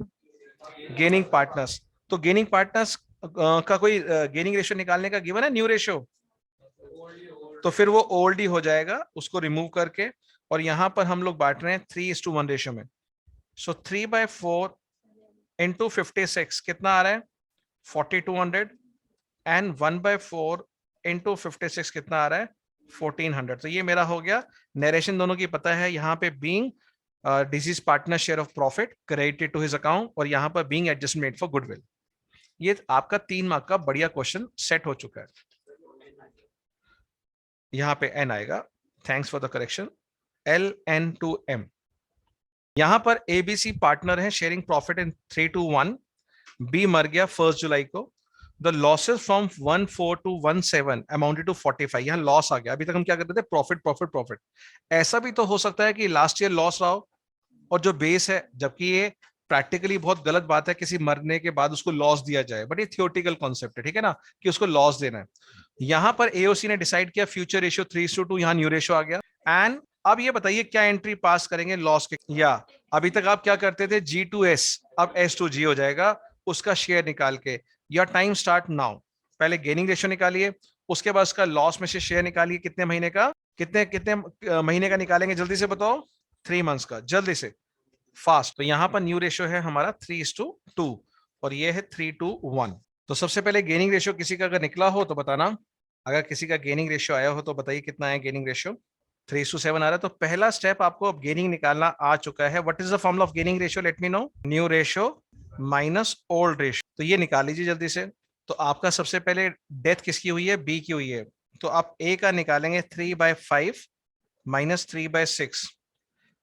Gaining partners. तो गेनिंग पार्टनर्स का कोई गेनिंग रेशियो निकालने का गिवन है? New ratio. तो फिर वो ओल्ड ही हो जाएगा, उसको रिमूव करके। और यहां पर हम लोग बांट रहे हैं 3:1 रेशियो में। सो 3/4 इंटू 56 कितना आ रहा है? 4,200। एंड 1/4 इंटू 56 कितना आ रहा है 1400। तो ये मेरा हो गया नरेशन, दोनों की पता है, यहाँ पे being deceased partner share of profit credited to his account, और यहाँ पर बीइंग एडजस्टमेंट फॉर गुडविल। ये आपका 3 मार्क का बढ़िया क्वेश्चन सेट हो चुका है। यहाँ पे एन आएगा, thanks for the correction, LN2M। यहां पर एबीसी पार्टनर है शेयरिंग प्रॉफिट इन 3-1। बी मर गया 1 जुलाई को। The losses from 14 to 17 amounted to 45। यहां लॉस आ गया। अभी तक हम क्या करते थे, प्रॉफिट प्रॉफिट प्रॉफिट। ऐसा भी तो हो सकता है कि लास्ट ईयर लॉस रहा हो और जो बेस है, जबकि ये प्रैक्टिकली बहुत गलत बात है किसी मरने के बाद उसको लॉस दिया जाए, बट ये थियोटिकल कॉन्सेप्ट है, ठीक है ना, कि उसको लॉस देना है। यहां पर एओसी ने डिसाइड किया फ्यूचर रेशियो 3:2, यहां न्यू रेशियो आ गया। एंड अब ये बताइए क्या एंट्री पास करेंगे लॉस के, या अभी तक आप क्या करते थे G2S, अब S2G हो जाएगा उसका शेयर निकाल के। या टाइम स्टार्ट नाउ, पहले गेनिंग रेशियो निकालिए, उसके बाद उसका लॉस में से शेयर निकालिए, कितने महीने का, कितने कितने महीने का निकालेंगे, जल्दी से बताओ, 3 मंथ्स का, जल्दी से फास्ट। तो यहां पर न्यू रेशियो है हमारा 3:2 और ये है 3:1। तो सबसे पहले गेनिंग रेशियो किसी का अगर निकला हो तो बताना, अगर किसी का गेनिंग रेशियो आया हो तो बताइए कितना है गेनिंग रेशियो। 3:7 आ रहा है। तो पहला स्टेप आपको अब गेनिंग निकालना आ चुका है। What is the formula of gaining ratio, let me know. New ratio minus old ratio. तो ये निकाल लीजिए जल्दी से। तो आपका सबसे पहले डेथ किसकी हुई है, बी की हुई है। तो आप ए का निकालेंगे 3/5 माइनस 3/6।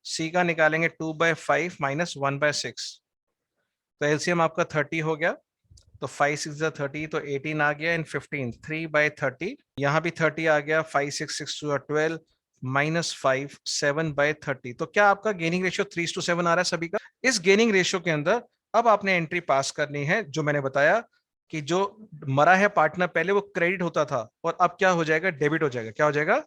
सी का निकालेंगे 2/5 माइनस 1/6। तो एलसीएम आपका 30 हो गया। तो 5 6 30, तो 18 आ गया इन 15, 3/30। यहाँ भी 30 आ गया, 5 6 6 12 माइनस 5 7/30। तो क्या आपका गेनिंग रेशियो 3:7 आ रहा है सभी का। इस गेनिंग रेशियो के अंदर अब आपने एंट्री पास करनी है, जो मैंने बताया कि जो मरा है पार्टनर पहले वो क्रेडिट होता था और अब क्या हो जाएगा, डेबिट हो जाएगा। क्या हो जाएगा,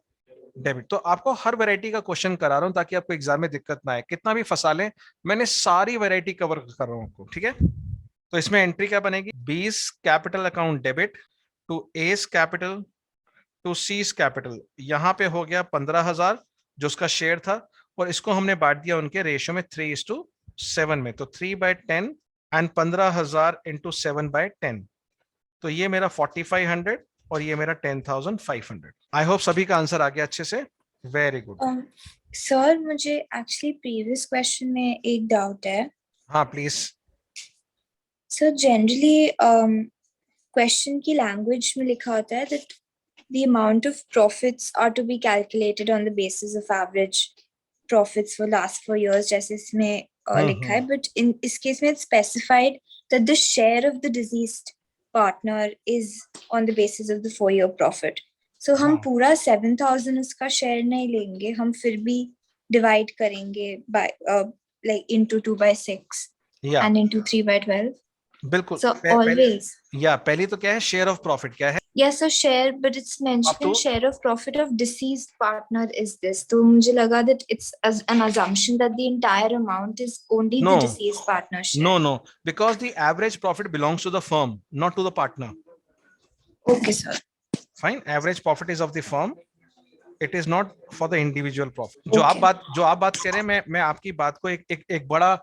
डेबिट। तो आपको हर वैरायटी का क्वेश्चन करा रहा हूं ताकि आपको एग्जाम में दिक्कत ना आए, कितना भी फंसा लें, मैंने सारी वैरायटी कवर कर रहा हूं आपको, ठीक है। तो इसमें एंट्री क्या बनेगी, B's capital account debit to S capital to C's capital. यहां पे हो गया 15,000 जो उसका शेयर था, और इसको हमने बांट दिया उनके रेशियो में 3:7 में। तो 3/10 एंड 15,000 इंटू 7/10। तो ये मेरा 4,500 और ये मेरा 10,500। आई होप सभी का आंसर आ गया अच्छे से, वेरी गुड। सर मुझे एक्चुअली प्रीवियस क्वेश्चन में एक डाउट है। हाँ प्लीज। सर जनरली क्वेश्चन की लैंग्वेज में लिखा होता है that the amount of profits are to be calculated on the basis of average profits for last 4 years, जैसे इसमें लिखा है, but in इस केस में it's specified that the share of the deceased partner is on the basis of the 4-year profit. So हम पूरा 7,000 उसका share नहीं लेंगे, हम फिर भी डिवाइड करेंगे by like into 2/6 and into 3/12. बिल्कुल। So always. या पहली तो क्या है, शेयर ऑफ प्रॉफिट क्या है। Yes, so share, but it's mentioned share of profit of deceased partner is this. तो मुझे लगा that it's as an assumption that the entire amount is only the deceased partner share. No, because the average profit belongs to the firm, not to the partner. Okay, sir. Fine, average profit is of the firm. It is not for the individual profit. जो आप बात कह रहे हैं, मैं आपकी बात को एक बड़ा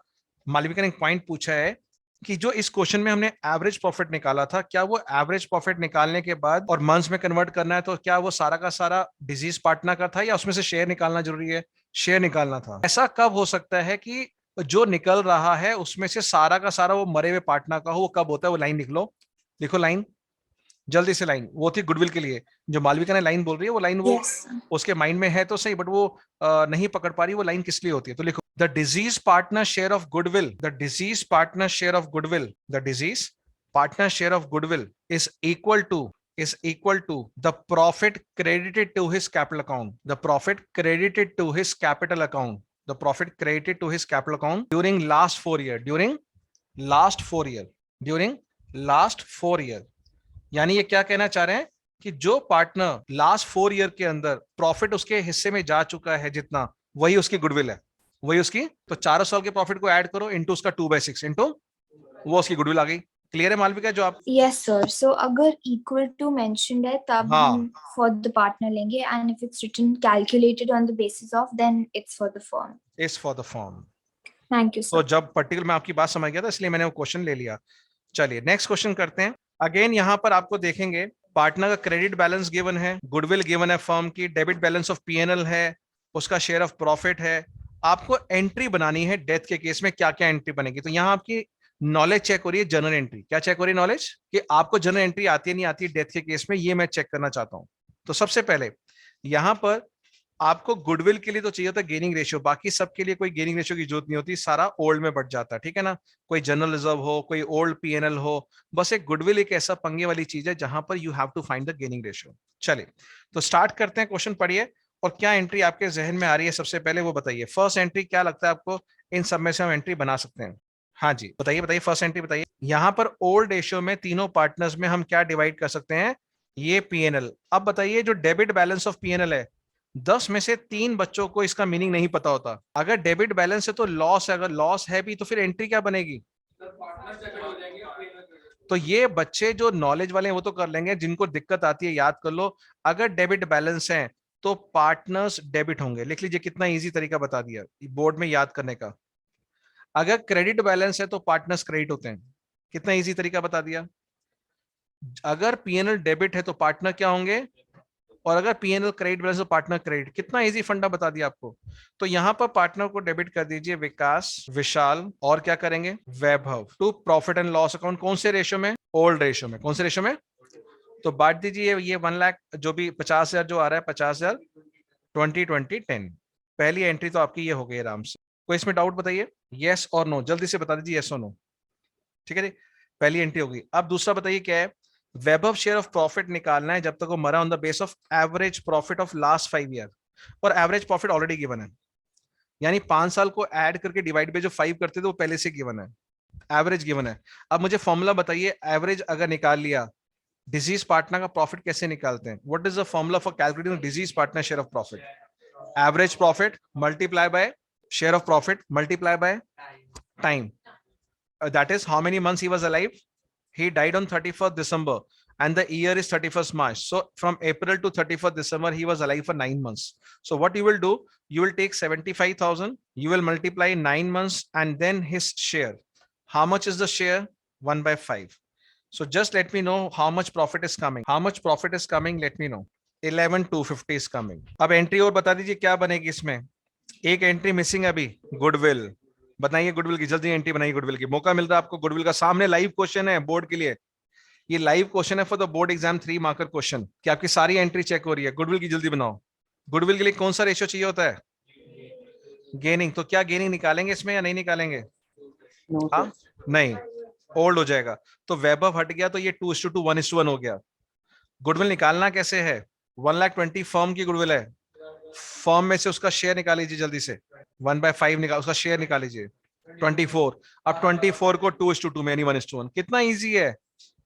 मालविका ने एक पॉइंट पूछा है कि जो इस क्वेश्चन में हमने एवरेज प्रॉफिट निकाला था, क्या वो एवरेज प्रॉफिट निकालने के बाद और मंथ्स में कन्वर्ट करना है, तो क्या वो सारा का सारा डिजीज पार्टनर का था या उसमें से शेयर निकालना जरूरी है, शेयर निकालना था। ऐसा कब हो सकता है कि जो निकल रहा है उसमें से सारा का सारा वो मरे हुए पार्टनर का हो, वो कब होता है, वो लाइन लिख लो, लिखो लाइन जल्दी से। लाइन वो थी गुडविल के लिए, जो मालविका ने लाइन बोल रही है वो लाइन वो उसके माइंड में है तो सही, बट वो नहीं पकड़ पा रही वो लाइन किस लिए होती है। तो लिखो the deceased partner share of goodwill, the deceased partner share of goodwill, the deceased partner share of goodwill is equal to the profit credited to his capital account, the profit credited to his capital account, the profit credited to his capital account during last 4 year, during last 4 year. यानी ये क्या कहना चाह रहे हैं कि जो partner last 4 year के अंदर प्रॉफिट उसके हिस्से में जा चुका है जितना, वही उसकी गुडविल है, वही उसकी। तो 4 साल के प्रॉफिट को ऐड करो इंटू उसका 2/6 इंटू वो उसकी गुडविल आ गई। क्लियर है मालविका जो आप। Yes sir. सो अगर इक्वल टू मेंशन्ड है तब हम फॉर द पार्टनर लेंगे, and if it's written calculated on the basis of, then it's for the firm. It's for the firm. Thank you sir. तो जब पर्टिकुलर मैं आपकी बात समझ गया था इसलिए मैंने वो क्वेश्चन ले लिया। चलिए नेक्स्ट क्वेश्चन करते हैं। अगेन यहाँ पर आपको देखेंगे पार्टनर का क्रेडिट बैलेंस गिवन है, गुडविल गिवन है फर्म की, डेबिट बैलेंस ऑफ पीएनएल है, उसका शेयर ऑफ प्रॉफिट है। आपको एंट्री बनानी है डेथ के केस में, क्या क्या एंट्री बनेगी। तो यहाँ आपकी नॉलेज चेक हो रही है, जनरल एंट्री। क्या चेक हो रही है? नॉलेज, कि आपको जनरल एंट्री आती है नहीं आती है डेथ के केस में, ये मैं चेक करना चाहता हूं। तो सबसे पहले यहां पर आपको गुडविल के लिए तो चाहिए होता है गेनिंग रेशियो, बाकी सबके लिए कोई गेनिंग रेशियो की जरूरत नहीं होती, सारा ओल्ड में बढ़ जाता है, ठीक है ना। कोई जनरल रिजर्व हो, कोई ओल्ड पीएनएल हो, बस एक गुडविल एक ऐसा पंगे वाली चीज है जहां पर you have to find the gaining ratio. चलिए तो स्टार्ट करते हैं, क्वेश्चन पढ़िए और क्या एंट्री आपके जहन में आ रही है सबसे पहले वो बताइए। फर्स्ट एंट्री क्या लगता है आपको, इन सब में से हम एंट्री बना सकते हैं? हाँ जी बताइए बताइए, फर्स्ट एंट्री बताइए। यहां पर ओल्ड रेशियो में तीनों पार्टनर्स में हम क्या डिवाइड कर सकते हैं? ये पीएनएल। अब बताइए जो डेबिट बैलेंस ऑफ पीएनएल है, 10 में से 3 बच्चों को इसका मीनिंग नहीं पता होता। अगर डेबिट बैलेंस है तो लॉस है, अगर लॉस है भी तो फिर एंट्री क्या बनेगी? तो ये बच्चे जो नॉलेज वाले हैं वो तो कर लेंगे, जिनको दिक्कत आती है याद कर लो। अगर डेबिट बैलेंस है तो पार्टनर्स डेबिट होंगे, लिख लीजिए, कितना इजी तरीका बता दिया बोर्ड में याद करने का। अगर क्रेडिट बैलेंस है तो पार्टनर्स क्रेडिट होते हैं, कितना इजी तरीका बता दिया। अगर पीएनएल डेबिट है तो पार्टनर क्या होंगे, और अगर पीएनएल क्रेडिट बैलेंस तो पार्टनर क्रेडिट। कितना इजी फंडा बता दिया आपको। तो यहां पर पार्टनर को डेबिट कर दीजिए विकास, विशाल, और क्या करेंगे Vaibhav, to profit and loss account. कौन से रेशियो में? ओल्ड रेशियो में। कौन से रेशियो में? तो बांट दीजिए ये 1 लाख जो भी 50,000 जो आ रहा है, 50,000 20 20 10। पहली एंट्री तो आपकी ये हो गई आराम से। कोई इसमें डाउट बताइए, यस और नो, जल्दी से बता दीजिए यस और नो। ठीक है जी, पहली एंट्री होगी। अब दूसरा बताइए क्या है? वैभव शेयर ऑफ प्रॉफिट निकालना है जब तक वो मरा, on the base of average profit of last 5 year. और एवरेज प्रॉफिट ऑलरेडी गिवन है, यानी 5 साल को ऐड करके डिवाइड बाय जो 5 करते थे वो पहले से गिवन है, एवरेज गिवन है। अब मुझे फॉर्मूला बताइए, एवरेज अगर निकाल लिया, डिजीज पार्टनर का प्रॉफिट कैसे निकालते हैं? What is the formula for calculating disease partner share of profit? Average profit multiply by share of profit multiply by time, that is how many months he was alive. He died on 31st December and the year is 31st March. So from April to 31st December, he was alive for 9 months. So what you will do, you will take 75,000, you will multiply 9 months and then his share. How much is the share? 1 by 5. So just let me know how much profit is coming. How much profit is coming? Let me know. 11,250 is coming. अब entry और बता दीजिए क्या बनेगी इसमें। एक entry missing अभी, goodwill. बताइए गुडविल की, जल्दी एंट्री बनाइए गुडविल की। मौका मिल रहा है आपको गुडविल का, सामने लाइव क्वेश्चन है बोर्ड के लिए। ये लाइव क्वेश्चन है for the board exam 3 marker question, कि आपकी सारी एंट्री चेक हो रही है। गुडविल की जल्दी बनाओ। गुडविल के लिए कौन सा रेशियो चाहिए होता है? गेनिंग। तो क्या गेनिंग निकालेंगे इसमें या नहीं निकालेंगे? हाँ नहीं, ओल्ड हो जाएगा। तो वैभव हट गया तो ये 2:2 1:1 हो गया। गुडविल निकालना कैसे है? 1,20,000 फर्म की गुडविल है, फर्म में से उसका शेयर निकाल लीजिए जल्दी से। 1/5 निकाल, उसका शेयर निकाल लीजिए 24। अब 24 को 2:2 में, यानी 1:1। कितना इजी है।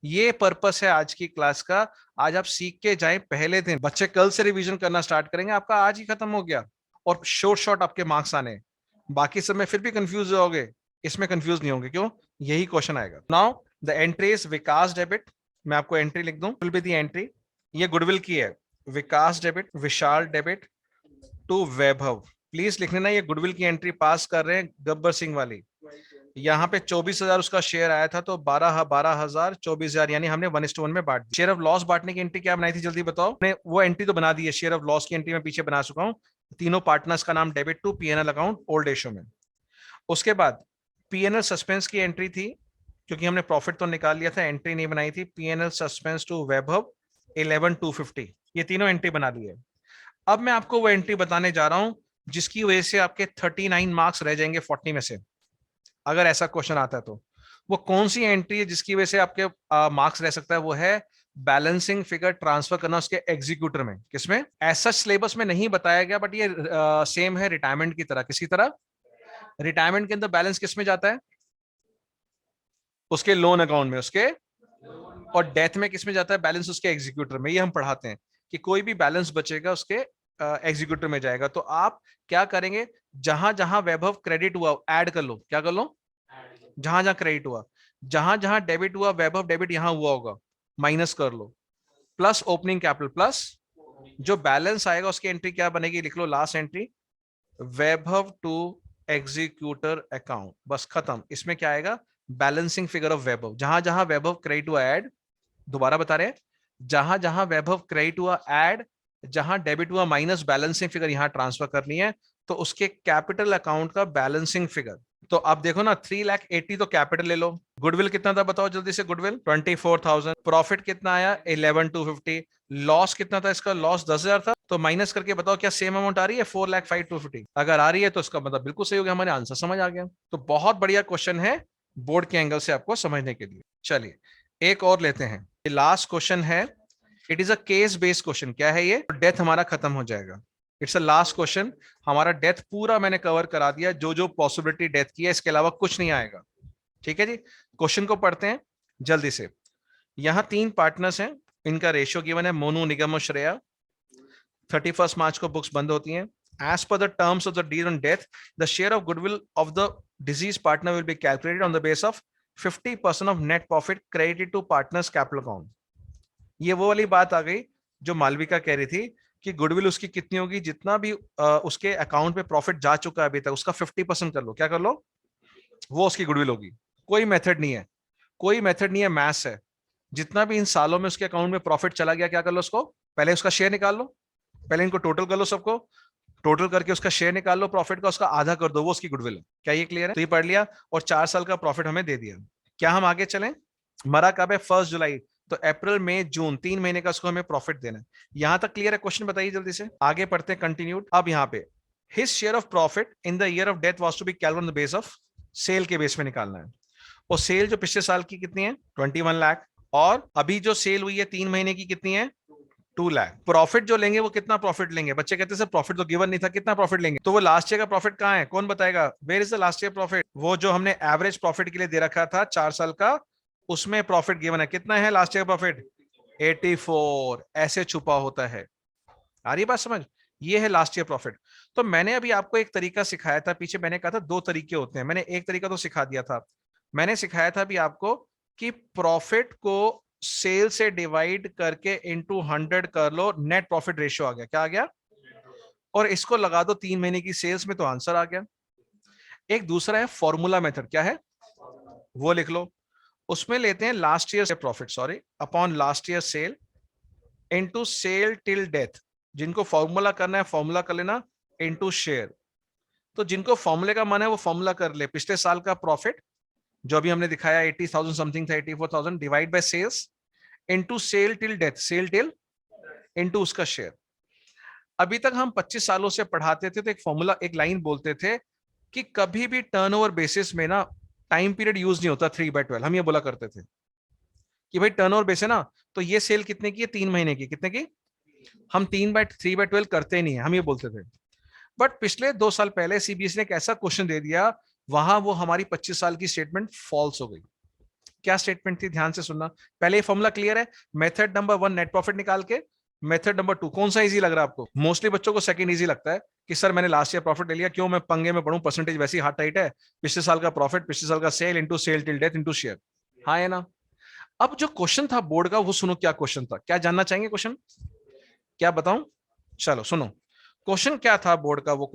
ये पर्पस है आज की क्लास का। आज आप सीख के जाएं पहले दिन, बच्चे कल से रिवीजन करना स्टार्ट करेंगे, आपका आज ही खत्म हो गया और शॉर्ट आपके मार्क्स आने। बाकी सब में फिर भी कंफ्यूज होगे, इसमें कंफ्यूज नहीं होंगे, क्यों? यही क्वेश्चन आएगा। Now the entry is Vikas debit. मैं आपको एंट्री लिख दूं, विल बी द एंट्री। ये गुडविल की है, Vikas debit, Vishal debit to Vaibhav. Please लिखने ना, ये गुडविल की एंट्री पास कर रहे हैं गब्बर सिंह वाली। यहाँ पे 24,000 उसका शेयर आया था, तो 12,000 24,000, यानी हमने 1:1 में बांट दिया। शेयर ऑफ लॉस बांटने की एंट्री क्या बनाई थी जल्दी बताओ। मैं वो एंट्री तो बना दी है, शेयर ऑफ लॉस की एंट्री मैं पीछे बना चुका हूँ। तीनों पार्टनर्स का नाम debit to PNL account old ratio में। उसके बाद पीएनएल सस्पेंस की एंट्री थी, क्योंकि हमने प्रॉफिट तो निकाल लिया था, एंट्री नहीं बनाई थी। पीएनएल सस्पेंस टू वैभव 11,250, ये तीनों एंट्री बना दी है। अब मैं आपको वो एंट्री बताने जा रहा हूं जिसकी वजह से आपके 39 मार्क्स रह जाएंगे 40 में से, अगर ऐसा क्वेश्चन आता है तो। वो कौन सी एंट्री है जिसकी वजह से आपके मार्क्स रह सकता है? वो है बैलेंसिंग फिगर ट्रांसफर करना उसके एग्जीक्यूटर में। किसमें? ऐसा सिलेबस में नहीं बताया गया, बट ये सेम है रिटायरमेंट की तरह। किसकी तरह? रिटायरमेंट के अंदर बैलेंस किस में जाता है? उसके लोन अकाउंट में, उसके। और डेथ में किस में जाता है बैलेंस? उसके एग्जीक्यूटर में। ये हम पढ़ाते हैं कि कोई भी बैलेंस बचेगा उसके एग्जीक्यूटर में जाएगा। तो आप क्या करेंगे, जहां जहां वैभव क्रेडिट हुआ ऐड कर लो। क्या कर लो? जहां जहां क्रेडिट हुआ, जहां जहां डेबिट हुआ, वैभव डेबिट यहां हुआ होगा, माइनस कर लो, प्लस ओपनिंग कैपिटल, प्लस जो बैलेंस आएगा उसकी एंट्री क्या बनेगी, लिख लो last entry, Vaibhav to executor account. बस खत्म। इसमें क्या आएगा? Balancing figure of Vaibhav. जहां जहां वैभव क्रेडिट हुआ ऐड, दोबारा बता रहे हैं, जहां जहां वैभव क्रेडिट हुआ ऐड, जहां डेबिट हुआ माइनस बैलेंसिंग फिगर यहां ट्रांसफर करनी है, तो उसके कैपिटल अकाउंट का बैलेंसिंग फिगर। तो आप देखो ना 3,80,000 तो कैपिटल ले लो। गुडविल कितना था बताओ जल्दी से, गुडविल 24,000। प्रॉफिट कितना आया 11,250। लॉस कितना था इसका, लॉस 10,000 था, तो माइनस करके बताओ क्या सेम अमाउंट आ रही है 4,05,250। अगर आ रही है तो इसका मतलब बिल्कुल सही हो गया, हमारे आंसर समझ आ गया। तो बहुत बढ़िया क्वेश्चन है बोर्ड के एंगल से आपको समझने के लिए। चलिए एक और लेते हैं, लास्ट क्वेश्चन है, it is a case based question. क्या है ये, डेथ हमारा खत्म हो जाएगा। इट्स अ लास्ट क्वेश्चन, हमारा डेथ पूरा मैंने कवर करा दिया, जो जो पॉसिबिलिटी डेथ की है, इसके अलावा कुछ नहीं आएगा। ठीक है जी, क्वेश्चन को पढ़ते हैं जल्दी से। यहां 3 पार्टनर्स हैं, इनका रेशियो गिवन है, मोनू, निगम और श्रेया। 31 मार्च को बुक्स बंद होती हैं। As per the terms of the deed on death, the share of goodwill of the deceased partner will be calculated on the basis of 50% of net profit credited to partner's capital account. ये वो वाली बात आ गई जो मालविका कह रही थी कि गुडविल उसकी कितनी होगी, जितना भी उसके अकाउंट पे प्रॉफिट जा चुका है अभी तक, उसका 50% कर लो। क्या कर लो, वो उसकी गुडविल होगी। कोई मेथड नहीं है, कोई मेथड नहीं है, मैथ्स है। जितना भी इन सालों में उसके अकाउंट में प्रॉफिट चला गया, क्या कर लो उसको, पहले उसका शेयर निकाल लो, पहले इनको टोटल कर लो सबको, टोटल करके उसका शेयर निकाल लो प्रॉफिट का, उसका आधा कर दो, वो उसकी गुडविल है। क्या ये क्लियर है? तो ये पढ़ लिया और 4 साल का प्रॉफिट हमें दे दिया। क्या हम आगे चलें? मरा कब है, 1 जुलाई, तो अप्रैल मई जून 3 महीने का उसको हमें प्रॉफिट देना है। यहां तक क्लियर है? क्वेश्चन बताइए जल्दी से, आगे पढ़ते हैं कंटिन्यूड। अब यहाँ पे his share of profit in the year of death was to be calculated on the base of sale के बेस में निकालना है। और सेल जो पिछले साल की कितनी है 21 लाख, और अभी जो सेल हुई है 3 महीने की कितनी है 2 लाख। प्रॉफिट जो लेंगे वो कितना प्रॉफिट लेंगे, बच्चे कहते हैं सर प्रॉफिट तो गिवन नहीं था, कितना प्रॉफिट लेंगे, तो वो लास्ट ईयर का प्रॉफिट कहाँ है, कौन बताएगा, where is the last year profit? वो जो हमने एवरेज प्रॉफिट के लिए दे रखा था 4 साल का, उसमें प्रॉफिट गिवन है, कितना है लास्ट ईयर प्रॉफिट 84, ऐसे छुपा होता है। आ रही बात समझ, ये है लास्ट ईयर प्रॉफिट। तो मैंने अभी आपको एक तरीका सिखाया था पीछे, मैंने कहा था 2 तरीके होते हैं, मैंने एक तरीका तो सिखा दिया था। मैंने सिखाया था अभी आपको कि प्रॉफिट को सेल से डिवाइड करके इनटू 100 कर लो, नेट प्रॉफिट रेशियो आ गया। क्या आ गया? और इसको लगा दो 3 महीने की सेल्स में, तो आंसर आ गया। एक दूसरा है फॉर्मूला मेथड, क्या है वो लिख लो। उसमें लेते हैं लास्ट ईयर से profit, sorry, upon last year sale into sale till death. जिनको फॉर्मूला करना है फॉर्मूला कर लेना, इनटू शेयर। तो जिनको फॉर्मूले का मन है वो फॉर्मूला कर ले, पिछले साल का प्रॉफिट जो अभी हमने दिखाया 80,000 समथिंग था, 84,000 divide by sales into sale till death, sale till into उसका शेयर। अभी तक हम 25 सालों से पढ़ाते थे तो एक फॉर्मूला, एक लाइन बोलते थे कि कभी भी टर्नओवर बेसिस में ना टाइम पीरियड यूज नहीं होता 3/12। हम ये बोला करते थे कि भाई टर्नओवर बेस है ना, तो ये सेल कितने की है 3 महीने की, कितने की, हम 3/12 करते नहीं है, हम ये बोलते थे। बट पिछले 2 साल पहले सीबीएसई ने एक ऐसा क्वेश्चन दे दिया, वहां वो हमारी 25 साल की स्टेटमेंट फॉल्स हो गई। क्या स्टेटमेंट थी, ध्यान से सुनना। पहले ये फॉर्मूला क्लियर है, मेथड नंबर 1 नेट प्रॉफिट निकाल के, मेथड नंबर 2 कौन सा इजी लग रहा है आपको? मोस्टली बच्चों को सेकंड इजी लगता है कि सर मैंने लास्ट ईयर प्रॉफिट ले लिया, क्यों मैं पंगे में पढ़ूं, परसेंटेज वैसी हार्ड टाइट है, पिछले साल का प्रॉफिट, पिछले साल का sale into sale till death into share. हाँ है ना? अब जो क्वेश्चन था बोर्ड का वो सुनो, क्या क्वेश्चन था, क्या जानना चाहेंगे क्वेश्चन, क्या बताऊं? चलो सुनो, क्वेश्चन क्या था बोर्ड का। वो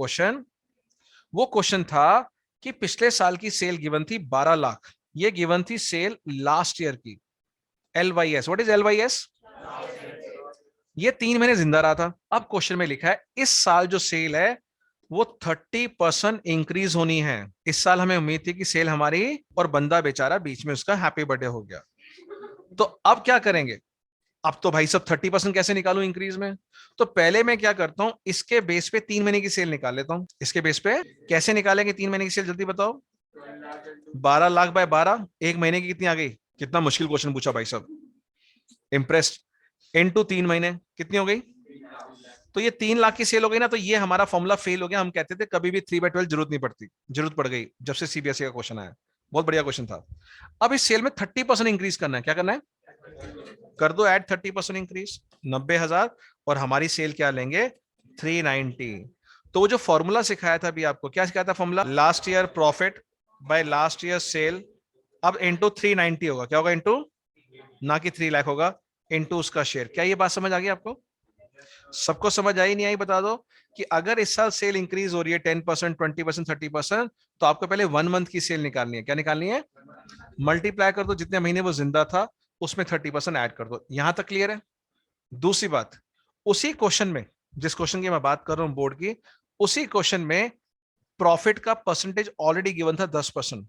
क्वेश्चन था कि पिछले साल की सेल गिवन थी 12 लाख, ये गिवन थी सेल लास्ट ईयर की, LYS। What is LYS? ये 3 महीने जिंदा रहा था। अब क्वेश्चन में लिखा है इस साल जो सेल है वो 30% इंक्रीज होनी है। इस साल हमें उम्मीद थी कि सेल हमारी, और बंदा बेचारा बीच में उसका हैप्पी बर्थडे हो गया। तो अब क्या करेंगे? अब तो भाई सब 30% कैसे निकालूं इंक्रीज में? तो पहले मैं क्या करता हूं, इसके बेस पे 3 महीने की सेल निकाल लेता हूं। इसके बेस पे कैसे निकालेंगे 3 महीने की सेल, जल्दी बताओ। 12 लाख बाय 12, एक महीने की कितनी आ गई? कितना मुश्किल क्वेश्चन पूछा भाई साहब, इम्प्रेस्ड। इनटू 3 महीने कितनी हो गई? तो ये 3 लाख की सेल हो गई ना, तो ये हमारा फॉर्मूला फेल हो गया। हम कहते थे कभी भी 3/12 जरूरत नहीं पड़ती, जरूरत पड़ गई जब से सीबीएसई का क्वेश्चन आया। बहुत बढ़िया क्वेश्चन था। अब इस सेल में 30% इंक्रीज करना है, क्या करना है? कर दो ऐड 30% इंक्रीज, 90,000, और हमारी सेल क्या लेंगे 390। तो वो जो फॉर्मूला सिखाया था अभी आपको, क्या सिखाया था formula, last year profit by last year cell, अब इनटू 390 होगा, क्या होगा इनटू, ना कि 3 लाख होगा, इनटू उसका शेयर। क्या ये बात समझ आ गई आपको? सबको समझ आई नहीं आई बता दो। कि अगर इस साल सेल इंक्रीज हो रही है 10%, 20%, 30%, तो आपको पहले 1 मंथ की सेल निकालनी है। क्या निकालनी है? मल्टीप्लाई कर दो जितने महीने वो जिंदा था, उसमें 30% ऐड कर दो। यहां तक क्लियर है? दूसरी बात, उसी क्वेश्चन में, जिस क्वेश्चन की मैं बात कर रहा हूं बोर्ड की, उसी क्वेश्चन में प्रॉफिट का परसेंटेज ऑलरेडी गिवन था 10%।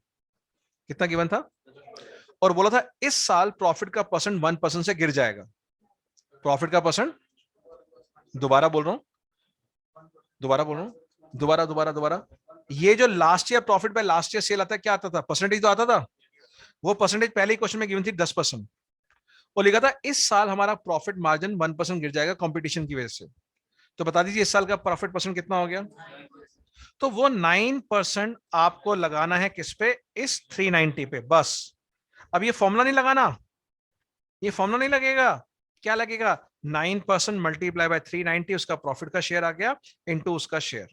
कितना गिवन था? और बोला था इस साल प्रॉफिट का परसेंट 1% से गिर जाएगा। प्रॉफिट का परसेंट, दोबारा बोल रहा हूं, दोबारा बोल रहा हूं, दोबारा दोबारा दोबारा, ये जो last year profit by last year cell आता है, क्या आता था? परसेंटेज तो आता था। वो परसेंटेज पहले ही क्वेश्चन में गिवन थी 10%। और लिखा था इस साल हमारा प्रॉफिट मार्जिन 1% गिर जाएगा कंपटीशन की वजह से। तो बता दीजिए इस साल का प्रॉफिट परसेंट कितना हो गया? तो वो 9% आपको लगाना है किस पे? इस 390 पे बस। अब ये फॉर्मूला नहीं लगाना, ये फॉर्मूला नहीं लगेगा। क्या लगेगा? 9% मल्टीप्लाई बाय 390, उसका प्रॉफिट का शेयर आ गया इनटू उसका शेयर,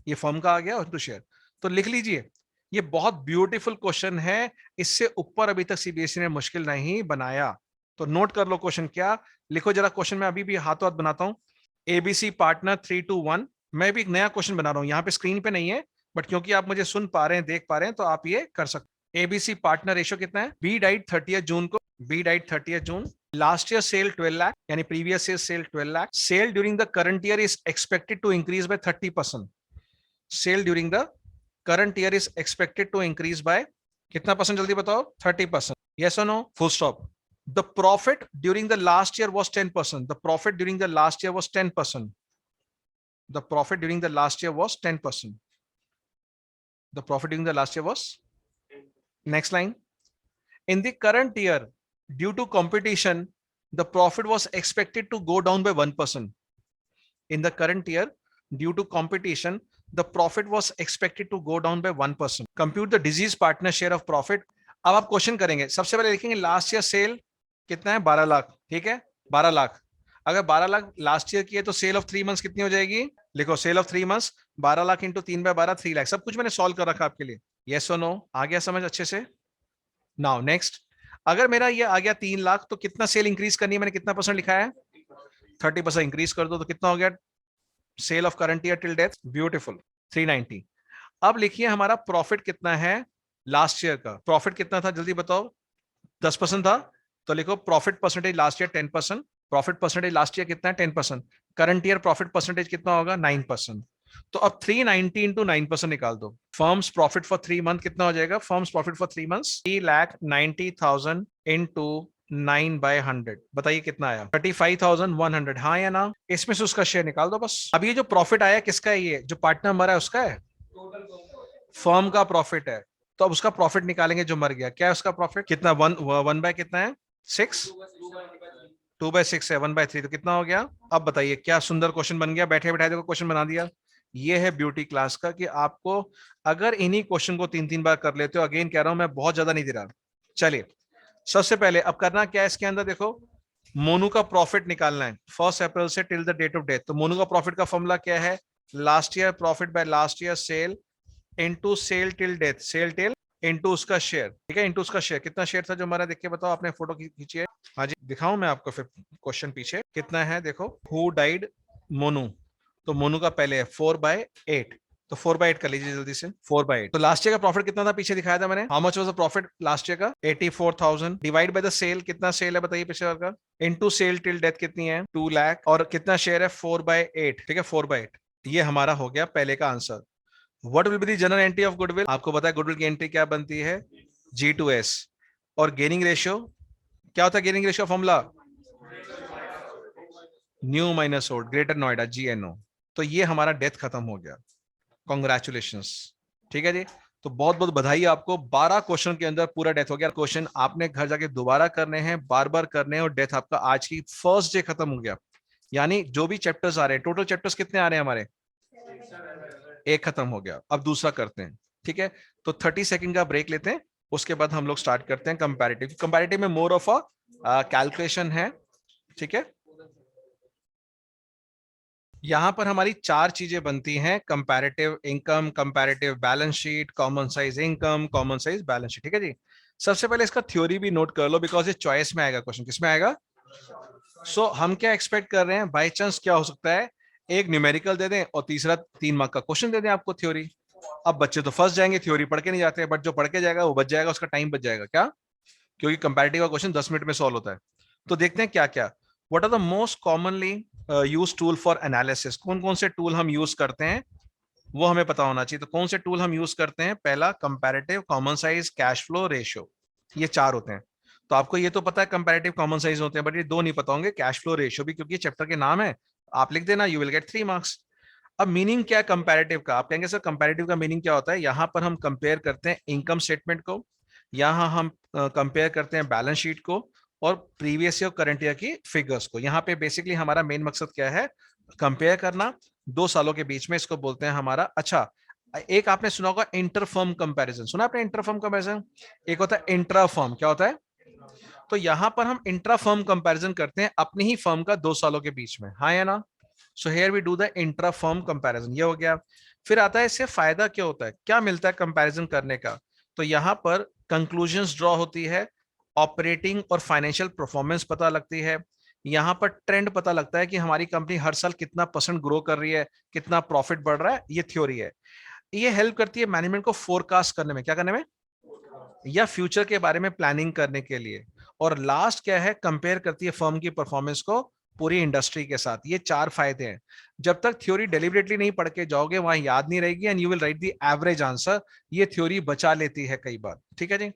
ये फॉर्म का आ गया इनटू शेयर। तो लिख लीजिए, ये बहुत ब्यूटीफुल क्वेश्चन है, इससे ऊपर अभी तक सीबीएसई ने मुश्किल नहीं बनाया। तो नोट कर लो क्वेश्चन क्या, लिखो जरा क्वेश्चन। मैं अभी भी हाथों हाथ बनाता हूं। एबीसी पार्टनर 321, मैं भी एक नया क्वेश्चन बना रहा हूं, यहाँ पे स्क्रीन पे नहीं है, बट क्योंकि आप मुझे सुन पा रहे हैं, देख पा रहे हैं, तो आप ये कर सकते। एबीसी पार्टनर रेशियो कितना है? बी डाइड 30 जून को, B died 30 June, last year sale 12 lakh, यानी previous year sale 12 lakh, sale during the current year is expected to increase by 30%। Sale during the current year is expected to increase by कितना percent? जल्दी बताओ। 30%। Yes और no? Full stop. The profit during the last year was 10%. The profit during the last year was 10%. The profit during the last year was 10%. The profit during the last year was. Next line. In the current year, due to competition, the profit was expected to go down by 1%. In the current year, due to competition, the profit was expected to go down by 1%. Compute the disease partner share of profit. अब आप question करेंगे, सबसे पहले लिखेंगे last year cell कितना है? 12 लाख। ठीक है, 12 लाख। अगर 12 लाख लास्ट ईयर की है तो सेल ऑफ 3 मंथ्स कितनी हो जाएगी? लिखो sale of 3 months, 12 lakh into 3/12, 3 lakh. सब कुछ मैंने सॉल्व कर रखा आपके लिए। यस और नो? आ गया समझ अच्छे से? नाउ नेक्स्ट, अगर मेरा ये आ गया 3 लाख, तो कितना सेल इंक्रीज करनी है? मैंने कितना परसेंट लिखा है? 30% इंक्रीज कर दो, तो कितना हो गया? Sale of current year till death. Beautiful, 390। अब लिखिए हमारा प्रॉफिट कितना है लास्ट ईयर का? प्रॉफिट कितना था जल्दी बताओ? 10% था, तो लिखो profit percentage last year 10%। Profit percentage last year कितना है? 10%। करंट ईयर प्रॉफिट परसेंटेज कितना होगा? 9%। तो अब 390 इंटू 9% निकाल दो। फर्म्स प्रॉफिट फॉर 3 मंथ कितना हो जाएगा? Firms profit for 3 months 3,90,000 into 9/100, बताइए कितना आया? 35,100। हाँ या ना? इसमें से उसका शेयर निकाल दो बस। अब ये जो प्रॉफिट आया किसका है? ये जो पार्टनर मरा है उसका है, फर्म का प्रॉफिट है। तो अब उसका प्रॉफिट निकालेंगे जो मर गया। क्या है उसका प्रॉफिट? कितना? 1/, कितना है? 6। 2/6 है, 1/3, तो कितना हो गया? अब बताइए, क्या सुंदर क्वेश्चन बन गया। बैठे बैठाए देखो क्वेश्चन बना दिया। ये है ब्यूटी क्लास का, कि आपको अगर इन्हीं क्वेश्चन को 3-3 बार कर लेते हो, अगेन कह रहा हूं मैं बहुत ज्यादा नहीं दे रहा। चलिए सबसे पहले अब करना क्या है इसके अंदर, देखो मोनू का प्रॉफिट निकालना है 1 अप्रैल से till the date of death. तो मोनू का प्रॉफिट का फॉर्मूला क्या है? Last year profit by last year sale into sale till death, sale till into उसका शेयर। ठीक है, इनटू उसका शेयर। कितना शेयर था जो हमारा? देख के बताओ, आपने फोटो खींची है? हाँ जी, दिखाऊं मैं आपको फिर क्वेश्चन पीछे कितना है? देखो, हु डाइड मोनू, तो मोनू का पहले है 4/8, तो 4/8 कर लीजिए जल्दी से। 4/8। तो लास्ट ईयर का प्रॉफिट कितना था? पीछे दिखाया था मैंने। How much was the profit last year का? 84,000 डिवाइड बाय द सेल। कितना सेल है बताइए पिछले बार का? इनटू सेल टिल डेथ कितनी है? 2 लाख। और कितना शेयर है? 4/8। ठीक है, 4/8। ये हमारा हो गया पहले का answer. What will be the general entry of goodwill? आपको पता है गुडविल की एंट्री क्या बनती है? G/S। और गेनिंग रेशियो क्या होता है? Gaining ratio formula new minus old, greater Noida, GNO। तो ये हमारा डेथ खत्म हो गया। कॉन्ग्रेचुलेशंस। ठीक है जी, तो बहुत बहुत बधाई आपको। 12 क्वेश्चन के अंदर पूरा डेथ हो गया। क्वेश्चन आपने घर जाके दोबारा करने हैं, बार बार करने हैं, और डेथ आपका आज की फर्स्ट डे खत्म हो गया। यानी जो भी चैप्टर्स आ रहे हैं, टोटल चैप्टर्स कितने आ रहे हैं हमारे? एक खत्म हो गया। अब दूसरा करते हैं। ठीक है, तो 30 सेकंड का ब्रेक लेते हैं, उसके बाद हम लोग स्टार्ट करते हैं कंपैरेटिव। कंपैरेटिव में मोर ऑफ अ कैलकुलेशन है। ठीक है, यहां पर हमारी 4 चीजें बनती हैं: comparative income, comparative balance sheet, common size income, common size balance sheet. ठीक है जी, सबसे पहले इसका थ्योरी भी नोट कर लो, बिकॉज ये चॉइस में आएगा क्वेश्चन। किसमें आएगा? हम क्या एक्सपेक्ट कर रहे हैं? बाई चांस क्या हो सकता है, एक न्यूमेरिकल दे दें और तीसरा 3 मार्क का क्वेश्चन दे दें आपको थ्योरी। अब बच्चे तो फंस जाएंगे, थ्योरी पढ़ के नहीं जाते, बट जो पढ़ के जाएगा वो बच जाएगा, उसका टाइम बच जाएगा। क्या क्योंकि कंपैरेटिव का क्वेश्चन 10 मिनट में सॉल्व होता है। तो देखते हैं क्या क्या, what are the most commonly use tool for analysis, कौन कौन से टूल हम यूज करते हैं वो हमें पता होना चाहिए। तो कौन से टूल हम यूज करते हैं, पहला comparative, common size, cash flow, ratio, ये 4 होते हैं। तो आपको ये तो पता है कंपैरेटिव, कॉमन साइज होते हैं, बट ये 2 नहीं पता होंगे, कैश फ्लो, रेशियो भी, क्योंकि ये चैप्टर के नाम है। आप लिख देना, यू विल गेट 3 मार्क्स। अब मीनिंग क्या है कंपैरेटिव का, आप कहेंगे सर कंपैरेटिव का मीनिंग क्या होता है, यहाँ पर हम कंपेयर करते हैं इनकम स्टेटमेंट को, यहाँ हम कंपेयर करते हैं बैलेंस शीट को और प्रीवियस ईयर करंट ईयर की फिगर्स को। यहाँ पे बेसिकली हमारा मेन मकसद क्या है, कंपेयर करना 2 सालों के बीच में, इसको बोलते हैं हमारा। अच्छा, एक आपने सुना होगा इंटर फर्म कंपैरिजन, सुना आपने इंटर फर्म कंपैरिजन? एक होता है इंट्रा फर्म, क्या होता है? तो यहां पर हम इंट्रा फर्म कंपैरिजन करते हैं अपनी ही फर्म का 2 सालों के बीच में, हाँ या ना? So here we do the intra firm comparison, ये हो गया। फिर आता है इससे फायदा क्या होता है, क्या मिलता है कंपैरिजन करने का? तो यहां पर कंक्लूजन्स ड्रॉ होती है, ऑपरेटिंग और फाइनेंशियल परफॉर्मेंस पता लगती है, यहां पर ट्रेंड पता लगता है कि हमारी कंपनी हर साल कितना % ग्रो कर रही है, कितना प्रॉफिट बढ़ रहा है, ये थ्योरी है। ये हेल्प करती है मैनेजमेंट को फोरकास्ट करने में, क्या करने में, या फ्यूचर के बारे में प्लानिंग करने के लिए। और लास्ट क्या है, कंपेयर करती है फर्म की परफॉर्मेंस को पूरी इंडस्ट्री के साथ। ये 4 फायदे हैं। जब तक थ्योरी डेलिबरेटली नहीं पढ़ के जाओगे वहां याद नहीं रहेगी, and you will write the average answer. ये थ्योरी बचा लेती है कई बार, ठीक है जी।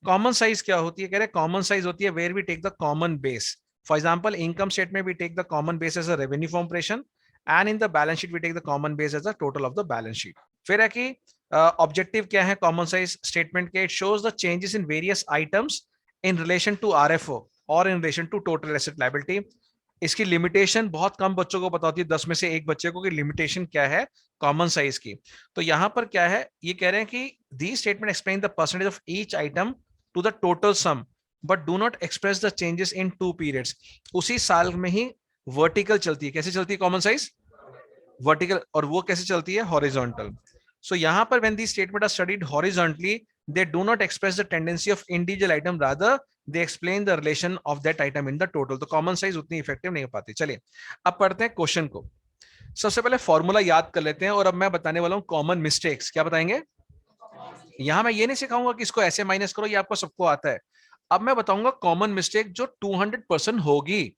कॉमन साइज क्या होती है, कह रहे कॉमन साइज होती है where we take the common base. For example income statement we take the common base as a revenue from operation, and in the balance sheet we take the common base as a total of the balance sheet. फिर है कि objective क्या है common size statement के, it shows the changes in various items in relation to RFO और in relation to total asset liability. इसकी limitation बहुत कम बच्चों को पता होती है, 10 में से एक बच्चे को, कि लिमिटेशन क्या है कॉमन साइज की। तो यहां पर क्या है, ये कह रहे हैं कि the statement explain the percentage of each item to the total sum but do not express the changes in 2 periods. उसी साल में ही वर्टिकल चलती है, कैसे चलती है कॉमन साइज, वर्टिकल, और वो कैसे चलती है, हॉरिजॉन्टल। सो यहां पर when the statement are studied horizontally, they do not express the tendency of individual item, rather they explain the relation of that item in the total। तो common size उतनी effective नहीं हो पाती। चलिए अब पढ़ते हैं क्वेश्चन को। सबसे पहले फॉर्मूला याद कर लेते हैं, और अब मैं बताने वाला हूं कॉमन मिस्टेक्स, क्या बताएंगे। यहां मैं ये नहीं सिखाऊंगा कि इसको ऐसे माइनस करो, ये आपको सबको आता है। अब मैं बताऊंगा कॉमन मिस्टेक जो 200% होगी,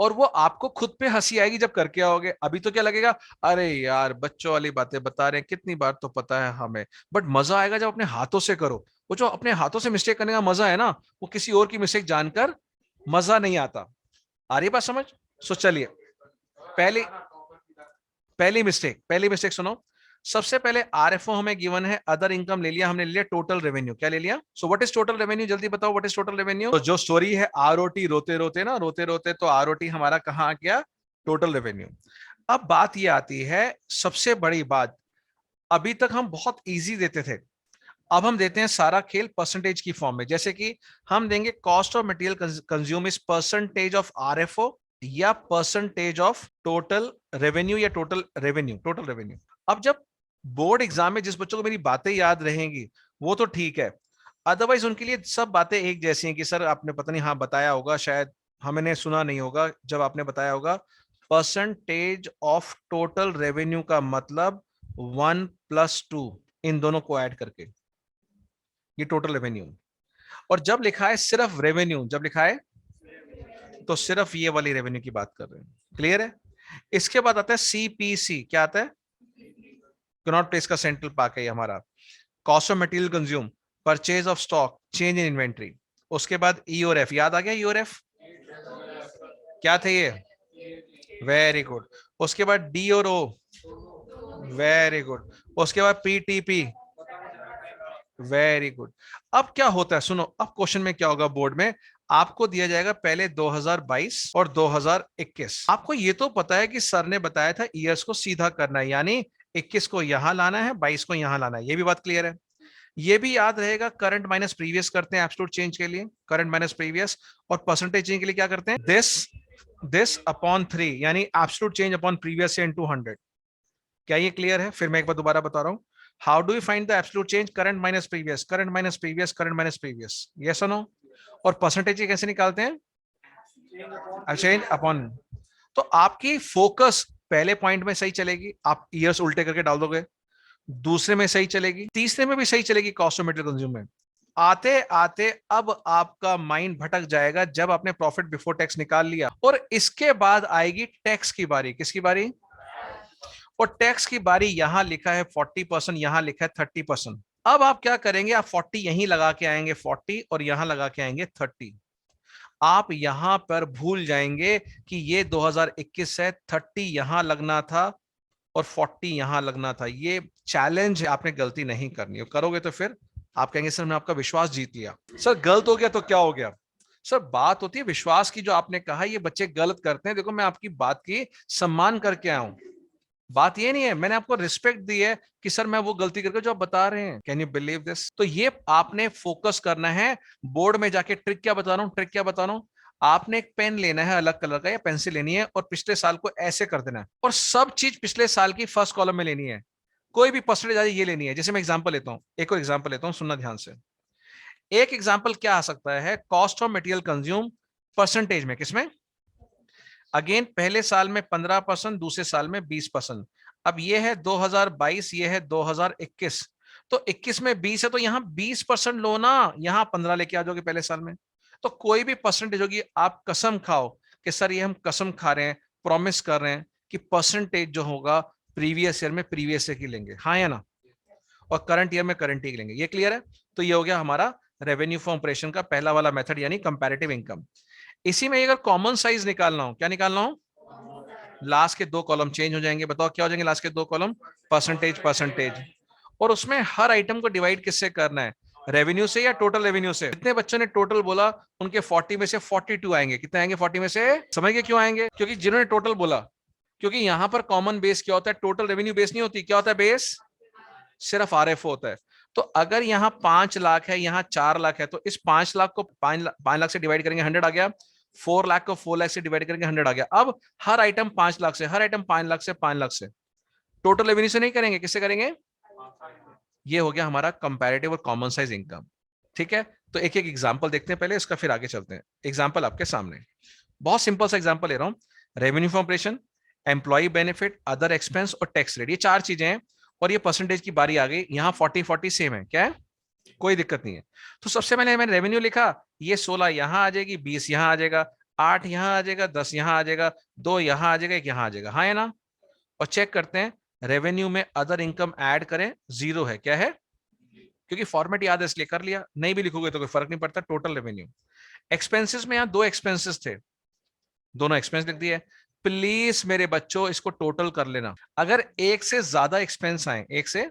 और वो आपको खुद पे हंसी आएगी जब करके आओगे। अभी तो क्या लगेगा, अरे यार बच्चों वाली बातें बता रहे हैं, कितनी बार तो पता है हमें, बट मजा आएगा जब अपने हाथों से करो। वो जो अपने हाथों से मिस्टेक करने का मजा है ना, वो किसी और की मिस्टेक जानकर मजा नहीं आता। आ रही बात समझ? सो चलिए, पहली पहली मिस्टेक सुनो। सबसे पहले आरएफओ हमें गिवन है, अदर इनकम ले लिया हमने, ले लिया टोटल रेवेन्यू, क्या ले लिया। So what is total revenue, जल्दी बताओ व्हाट इज टोटल रेवेन्यू। तो जो स्टोरी है आरओटी, रोते रोते ना, रोते रोते, तो आरओटी हमारा कहां आ गया, टोटल रेवेन्यू। अब बात ये आती है सबसे बड़ी बात, अभी तक हम बहुत इजी देते थे, अब हम देते हैं सारा खेल परसेंटेज की फॉर्म में। जैसे कि हम देंगे cost of material consume is percentage of RFO, या परसेंटेज ऑफ टोटल रेवेन्यू, या टोटल रेवेन्यू, टोटल रेवेन्यू। अब जब बोर्ड एग्जाम में जिस बच्चों को मेरी बातें याद रहेंगी वो तो ठीक है, अदरवाइज उनके लिए सब बातें एक जैसी हैं कि सर आपने पता नहीं, हाँ बताया होगा शायद, हमने सुना नहीं होगा जब आपने बताया होगा परसेंटेज ऑफ टोटल रेवेन्यू का मतलब 1+2, इन दोनों को ऐड करके ये टोटल रेवेन्यू। और जब लिखा है सिर्फ रेवेन्यू, जब लिखा है तो सिर्फ ये वाली रेवेन्यू की बात कर रहे हैं, क्लियर है। इसके बाद आता है सीपीसी, क्या आता है, कनॉट प्लेस का सेंट्रल पार्क है हमारा। Cost of material consume, purchase of stock, change in inventory. उसके बाद ई और एफ, याद आ गया ई और एफ क्या थे ये, वेरी गुड। उसके बाद डी और ओ, वेरी गुड। उसके बाद पीटीपी, वेरी गुड। अब क्या होता है सुनो, अब क्वेश्चन में क्या होगा बोर्ड में, आपको दिया जाएगा पहले 2022 और 2021। आपको ये तो पता है कि सर ने बताया था ईयर्स को सीधा करना है, यानी 21 को यहां लाना है, 22 को यहां लाना है, ये भी बात क्लियर है। ये भी याद रहेगा, करंट माइनस प्रीवियस करते हैं एब्सोल्यूट चेंज के लिए, करंट माइनस प्रीवियस, और परसेंटेज चेंज के लिए क्या करते हैं, दिस अपॉन 3, यानी एब्सोल्यूट चेंज अपॉन प्रीवियस से इनटू 100। क्या ये क्लियर है? फिर मैं एक बार दोबारा बता रहा हूं, how do you find the absolute change, current minus previous, current minus previous, current minus previous, yes और नो। और परसेंटेज कैसे निकालते हैं, चेंज अपॉन। तो आपकी फोकस पहले पॉइंट में सही चलेगी, आप ईयर्स उल्टे करके डाल दोगे, दूसरे में सही चलेगी, तीसरे में भी सही चलेगी, कॉस्ट ऑफ मटेरियल कंज्यूम में, आते आते अब आपका माइंड भटक जाएगा जब आपने प्रॉफिट बिफोर टैक्स निकाल लिया, और इसके बाद आएगी टैक्स की बारी। किसकी बारी? और टैक्स की बारी यहां लिखा है 40%, यहां लिखा है 30%। अब आप क्या करेंगे, आप 40 यहीं लगा के आएंगे 40, और यहां लगा के आएंगे 30। आप यहां पर भूल जाएंगे कि ये 2021 है, 30 यहां लगना था और 40 यहां लगना था। ये चैलेंज, आपने गलती नहीं करनी है, करोगे तो फिर आप कहेंगे सर मैं आपका विश्वास जीत लिया। सर गलत हो गया तो क्या हो गया? सर बात होती है विश्वास की, जो आपने कहा ये बच्चे गलत करते हैं, देखो मैं आपकी बात की सम्मान करके आया हूं। बात ये नहीं है, मैंने आपको रिस्पेक्ट दी है कि सर मैं वो गलती करके जो आप बता रहे हैं, कैन यू बिलीव दिस? तो ये आपने फोकस करना है। बोर्ड में जाके ट्रिक क्या बता रहा हूं, ट्रिक क्या बता रहा हूं, आपने एक पेन लेना है अलग कलर का या पेंसिल लेनी है, और पिछले साल को ऐसे कर देना है, और सब चीज पिछले साल की फर्स्ट कॉलम में लेनी है। कोई भी परसेंटेज आ जाए ये लेनी है। जैसे मैं एग्जांपल लेता हूं, एक और एग्जांपल लेता हूं, सुनना ध्यान से। एक एग्जांपल क्या आ सकता है, cost of material consume percentage में, किसमें? अगेन पहले साल में 15%, दूसरे साल में 20%। अब ये है 2022, ये है 2021। तो 21 में 20 है तो यहां 20% लो ना, यहां 15 लेके आ जाओगे पहले साल में। तो कोई भी परसेंटेज होगी, आप कसम खाओ कि सर ये हम कसम खा रहे हैं, प्रॉमिस कर रहे हैं कि परसेंटेज जो होगा प्रीवियस ईयर में प्रीवियस ईयर की लेंगे, हाँ या ना? और करंट ईयर में करंट ईयर की लेंगे। ये क्लियर है? तो ये हो गया हमारा रेवेन्यू फ्रॉम ऑपरेशन का पहला वाला मेथड, यानी कंपैरेटिव इनकम। इसी में अगर कॉमन साइज निकालना हो, क्या निकालना हो? लास्ट के दो कॉलम चेंज हो जाएंगे। बताओ क्या हो जाएंगे लास्ट के दो कॉलम? Percentage, percentage. और उसमें हर आइटम को डिवाइड किससे करना है, रेवेन्यू से या टोटल रेवेन्यू से? जितने बच्चों ने टोटल बोला उनके 40 में से 42 आएंगे। कितने आएंगे 40 में से? समझ गए क्यों आएंगे? क्योंकि जिन्होंने टोटल बोला, क्योंकि यहां पर कॉमन बेस क्या होता है, टोटल रेवेन्यू बेस नहीं होती। क्या होता है बेस? सिर्फ आरएफओ होता है। तो अगर यहाँ 5 लाख है, यहाँ 4 लाख है, तो इस 5 लाख को 5 लाख से डिवाइड करेंगे, 100 आ गया। 4 लाख को 4 लाख से डिवाइड करेंगे, 100 आ गया। अब हर आइटम 5 लाख से, हर आइटम 5 लाख से, 5 लाख से। टोटल रेवेन्यू से नहीं करेंगे, किससे करेंगे? ये हो गया हमारा कंपैरेटिव और कॉमन साइज इनकम। ठीक है, तो एक एक एग्जांपल देखते हैं पहले इसका, फिर आगे चलते हैं। एग्जांपल आपके सामने, बहुत सिंपल सा एग्जांपल ले रहा हूं। Revenue from operation, employ benefit, other expense और टैक्स रेट, ये 4 चीजें हैं। और ये परसेंटेज की बारी आ गई, यहाँ 40-40 सेम है, क्या है? कोई दिक्कत नहीं है। तो सबसे पहले मैंने रेवेन्यू लिखा, ये 16 यहां आ जाएगी, 20 यहां आ जाएगा, 8 यहां आ जाएगा, 10 यहां आ जाएगा, 2 यहां आ जाएगा, 1 यहां आ जाएगा, हाँ है ना? और चेक करते हैं, रेवेन्यू में अदर इनकम ऐड करें, 0 है। क्या है? क्योंकि फॉर्मेट याद है इसलिए कर लिया, नहीं भी लिखोगे तो कोई फर्क नहीं पड़ता। Total revenue. एक्सपेंसेस में यहाँ 2 एक्सपेंसेस थे, दोनों एक्सपेंस लिख दिए। प्लीज मेरे बच्चों इसको टोटल कर लेना। अगर एक से ज्यादा एक्सपेंस आए, एक से,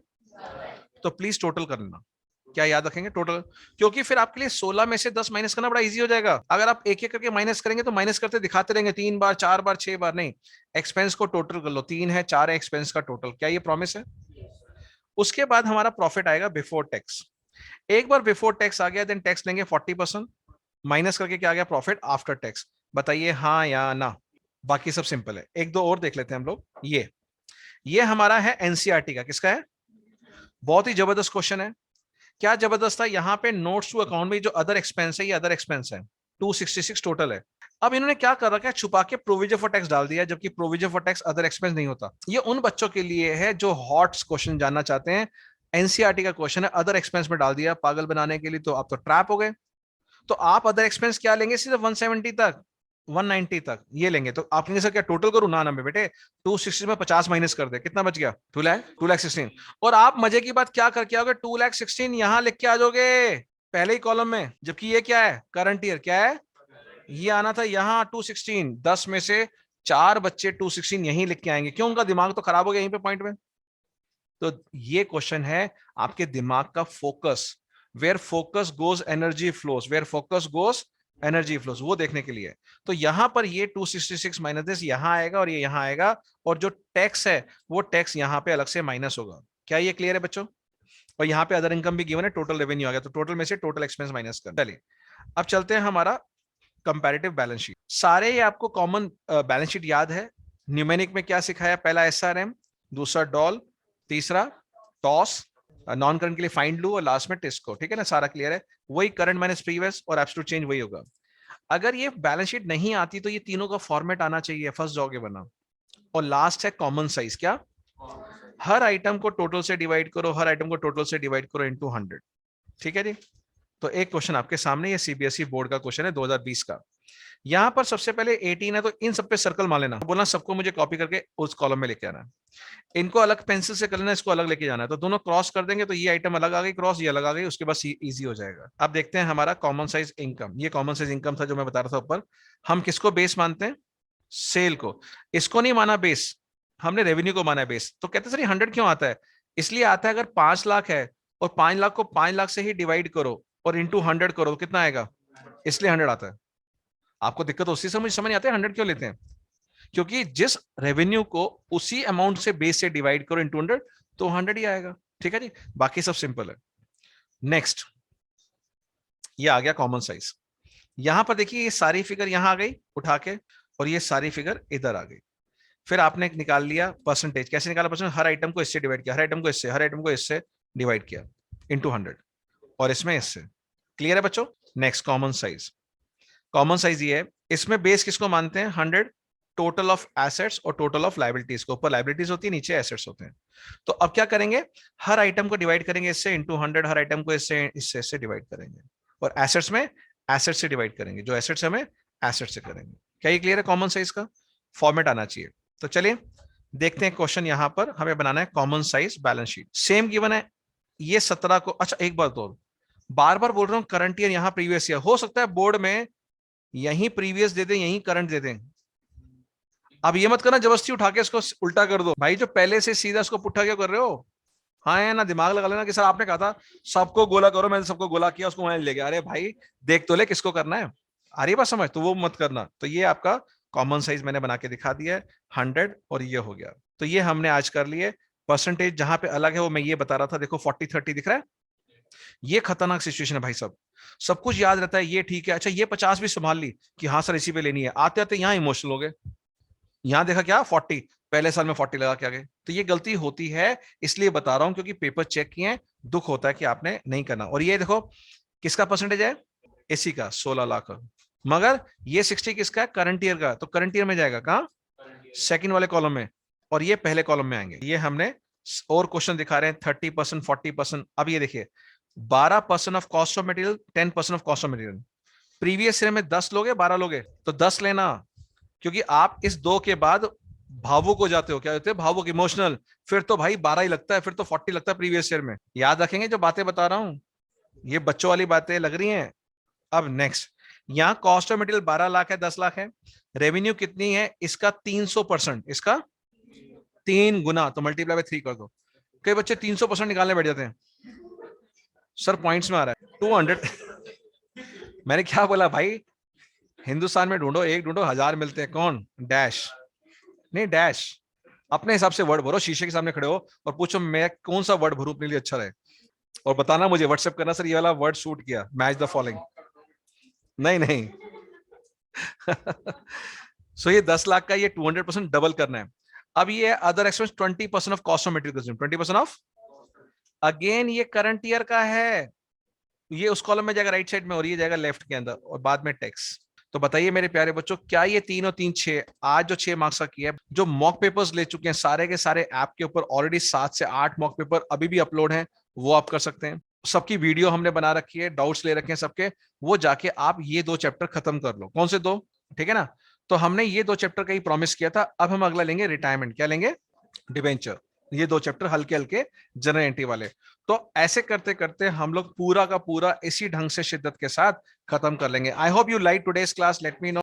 तो प्लीज टोटल कर लेना। क्या याद रखेंगे? टोटल। क्योंकि फिर आपके लिए 16 में से 10 माइनस करना बड़ा इजी हो जाएगा। अगर आप एक एक करके माइनस करेंगे तो माइनस करते दिखाते रहेंगे 3 बार, 4 बार, 6 बार, नहीं। एक्सपेंस को टोटल कर लो, 3 है, 4 है एक्सपेंस का टोटल। क्या ये प्रॉमिस है? उसके बाद हमारा प्रॉफिट आएगा बिफोर टैक्स। एक बार बिफोर टैक्स आ गया, देन टैक्स लेंगे 40%, माइनस करके क्या आ गया प्रॉफिट आफ्टर टैक्स। बताइए हाँ या ना? बाकी सब सिंपल है। एक दो और देख लेते हैं हम लोग। ये हमारा है एनसीईआरटी का। किसका है? बहुत ही जबरदस्त क्वेश्चन है। क्या जबरदस्त था, यहाँ पे नोट्स टू अकाउंट में जो अदर एक्सपेंस है, ये अदर एक्सपेंस है, 266 टोटल है। अब इन्होंने क्या कर रखा है, छुपा के प्रोविजन फॉर टैक्स डाल दिया, जबकि provision for tax other expense नहीं होता। ये उन बच्चों के लिए है जो हॉट क्वेश्चन जानना चाहते हैं। एनसीईआरटी का क्वेश्चन है, अदर एक्सपेंस में डाल दिया पागल बनाने के लिए, तो आप तो ट्रैप हो गए। तो आप अदर एक्सपेंस क्या लेंगे, सिर्फ 170 तक, 190 तक ये लेंगे। तो आप कहेंगे सर क्या टोटल करूं? ना ना बेटे, 260 में 50 माइनस कर दे, कितना बच गया? 2 लाख 16। और आप मजे की बात क्या करके आओगे, 2 लाख 16 यहां लिख के आ जाओगे पहले ही कॉलम में, जबकि ये क्या है? Current year. क्या है? ये आना था यहाँ 216। 10 में से 4 बच्चे 216 यहीं लिख के आएंगे। क्यों? उनका दिमाग तो खराब हो गया यहीं पे पॉइंट में। तो ये क्वेश्चन है आपके दिमाग का focus. Where focus goes energy flows, where focus goes energy flows, वो देखने के लिए। तो यहां पर ये 266 माइनस दिस यहां आएगा और ये यहां आएगा, और जो टैक्स है वो टैक्स यहां पे अलग से माइनस होगा। क्या ये क्लियर है बच्चों? और यहाँ पे अदर इनकम भी गिवन है, टोटल रेवेन्यू आ गया, तो टोटल में से टोटल एक्सपेंस माइनस कर। चलिए अब चलते हैं हमारा कंपैरेटिव बैलेंस शीट। सारे ये आपको कॉमन बैलेंस शीट याद है। न्यूमेरिक में क्या सिखाया? पहला एसआरएम, दूसरा डॉल, तीसरा टॉस, नॉन करंट के लिए फाइंड लू, और लास्ट में टिस्को। ठीक है ना? सारा क्लियर है। वही करंट माइनस प्रीवियस और एब्सोल्यूट चेंज वही होगा। अगर ये बैलेंस शीट नहीं आती तो ये तीनों का फॉर्मेट आना चाहिए, फंस जाओगे वरना। और लास्ट है कॉमन साइज। क्या? हर आइटम को टोटल से डिवाइड करो, हर आइटम को टोटल से डिवाइड करो इनटू 100। ठीक है जी? तो एक क्वेश्चन आपके सामने, ये सीबीएसई बोर्ड का क्वेश्चन है 2020 का। यहां पर सबसे पहले 18 है, तो इन सब पे सर्कल मार लेना, बोलना सबको मुझे कॉपी करके उस कॉलम में लेके आना है। इनको अलग पेंसिल से कर लेना, इसको अलग लेके जाना है, तो दोनों क्रॉस कर देंगे तो ये आइटम अलग आ गई क्रॉस, ये अलग आ गई, उसके बाद इजी हो जाएगा। अब देखते हैं हमारा कॉमन साइज इनकम। ये कॉमन साइज इनकम था जो मैं बता रहा था ऊपर। हम किसको बेस मानते हैं? सेल को। इसको नहीं माना बेस, हमने रेवेन्यू को माना है बेस। तो कहते सर ये 100 क्यों आता है? इसलिए आता है, अगर 5 लाख है और 5 लाख को 5 लाख से ही डिवाइड करो और इंटू 100 करो तो कितना आएगा, इसलिए 100 आता है। आपको दिक्कत उसी से मुझे समझ नहीं आता है 100 क्यों लेते हैं, क्योंकि जिस रेवेन्यू को उसी अमाउंट से बेस से डिवाइड करो इंटू 100 तो 100 ही आएगा। ठीक है जी, बाकी सब सिंपल है। नेक्स्ट, ये आ गया कॉमन साइज। यहां पर देखिए ये सारी फिगर यहां आ गई उठा के, और ये सारी फिगर इधर आ गई। फिर आपने निकाल लिया परसेंटेज। कैसे निकाला परसेंटेज? हर आइटम को इससे डिवाइड किया, हर आइटम को इससे, हर आइटम को इससे डिवाइड किया इंटू 100, और इसमें इससे। क्लियर है बच्चों? Next, common size. Common size ये है, इसमें बेस किसको मानते हैं? 100, टोटल ऑफ एसेट्स और टोटल ऑफ लाइबिलिटीज को। ऊपर लाइबिलिटीज होती है, नीचे एसेट्स होते हैं। तो अब क्या करेंगे, हर आइटम को डिवाइड करेंगे इससे इंटू 100, हर आइटम को इससे डिवाइड करेंगे, और एसेट्स में एसेट से डिवाइड करेंगे, जो एसेट्स हमें एसेट से करेंगे। क्या ये क्लियर है? कॉमन साइज का फॉर्मेट आना चाहिए। तो चलिए देखते हैं क्वेश्चन। यहां पर हमें बनाना है common size balance sheet. Same given है ये 17 को। अच्छा एक बार तो, बार बार बोल रहा हूं करंट ईयर, यहां प्रीवियस ईयर। हो सकता है बोर्ड में यहीं प्रीवियस दे दें, यहीं करंट दे दें। अब ये मत करना जबरदस्ती उठा के इसको उल्टा कर दो भाई, जो पहले से सीधा इसको पुट्ठा क्यों कर रहे हो? हाँ है ना, दिमाग लगा लेना कि सर आपने कहा था सबको गोला करो, मैंने सबको गोला किया, उसको वहां ले गया। अरे भाई देख तो ले किसको करना है, आ रही बात समझ? तो वो मत करना। तो ये आपका कॉमन साइज मैंने बना के दिखा दिया है 100, और ये हो गया। तो ये हमने आज कर लिए। परसेंटेज जहां पे अलग है वो मैं ये बता रहा था, देखो 40-30 दिख रहा है। ये खतरनाक सिचुएशन है भाई साहब, सब कुछ याद रहता है ये ठीक है। अच्छा ये 50 भी संभाल ली कि हाँ सर इसी पे लेनी है, आते आते यहाँ इमोशनल हो गए। यहां देखा क्या 40, पहले साल में 40 लगा के आ गए। तो ये गलती होती है, इसलिए बता रहा हूं क्योंकि पेपर चेक किए हैं, दुख होता है कि आपने नहीं करना। और ये देखो किसका परसेंटेज है? इसी का 16 लाख। मगर ये 60 किसका है? करंट ईयर का। तो करंट ईयर में जाएगा कहां? सेकंड वाले कॉलम में, और ये पहले कॉलम में आएंगे। ये हमने और क्वेश्चन दिखा रहे हैं 30%, 40%। अब ये देखिए 12% of cost of material, 10% of cost of material. Previous year में 10 लोगे 12 लोगे तो 10 लेना, क्योंकि आप इस 2 के बाद भावुक हो जाते हो। क्या होते हैं? भावुक, इमोशनल। फिर तो भाई 12 ही लगता है, फिर तो 40 लगता है प्रीवियस ईयर में। याद रखेंगे जो बातें बता रहा हूं, ये बच्चों वाली बातें लग रही हैं। अब नेक्स्ट, यहां कॉस्ट ऑफ मटेरियल 12 लाख है, 10 लाख है। रेवेन्यू कितनी है? इसका 300%, इसका 3 गुना, तो मल्टीप्लाई बाय 3 कर दो। कई बच्चे 300% निकालने बैठ जाते हैं, सर पॉइंट्स में आ रहा है 200। मैंने क्या बोला भाई, हिंदुस्तान में ढूंढो, एक ढूंढो 1000 मिलते हैं। कौन? डैश नहीं, डैश। अपने हिसाब से वर्ड भरो, शीशे के सामने खड़े हो और पूछो मैं कौन सा वर्ड भरूं अपने लिए अच्छा रहे, और बताना मुझे, व्हाट्सएप करना सर ये वाला वर्ड सूट किया, मैच द फॉलोइंग। नहीं नहीं। सो ये 10 लाख का ये 200% डबल करना है। अब ये other expense 20% of cost of material, 20% of, again ये करंट ईयर का है, ये उस कॉलम में जाएगा राइट साइड में, और ये जाएगा लेफ्ट के अंदर, और बाद में टैक्स। तो बताइए मेरे प्यारे बच्चों, क्या ये 3 और 3 6, आज जो 6 मार्क्स का किया है, जो मॉक पेपर्स ले चुके हैं सारे के सारे ऐप के ऊपर ऑलरेडी 7 से 8 मॉक पेपर अभी भी अपलोड हैं, वो आप कर सकते हैं। सबकी वीडियो हमने बना रखी है, डाउट्स ले रखे हैं सबके, वो जाके आप ये 2 चैप्टर खत्म कर लो। कौन से 2? ठीक है ना? तो हमने ये 2 चैप्टर का ही प्रॉमिस किया था। अब हम अगला लेंगे रिटायरमेंट। क्या लेंगे? डिबेंचर। ये 2 चैप्टर हल्के हल्के जनरल एंट्री वाले। तो ऐसे करते करते हम लोग पूरा का पूरा इसी ढंग से शिद्दत के साथ खत्म कर लेंगे। I hope you like today's class, let me know.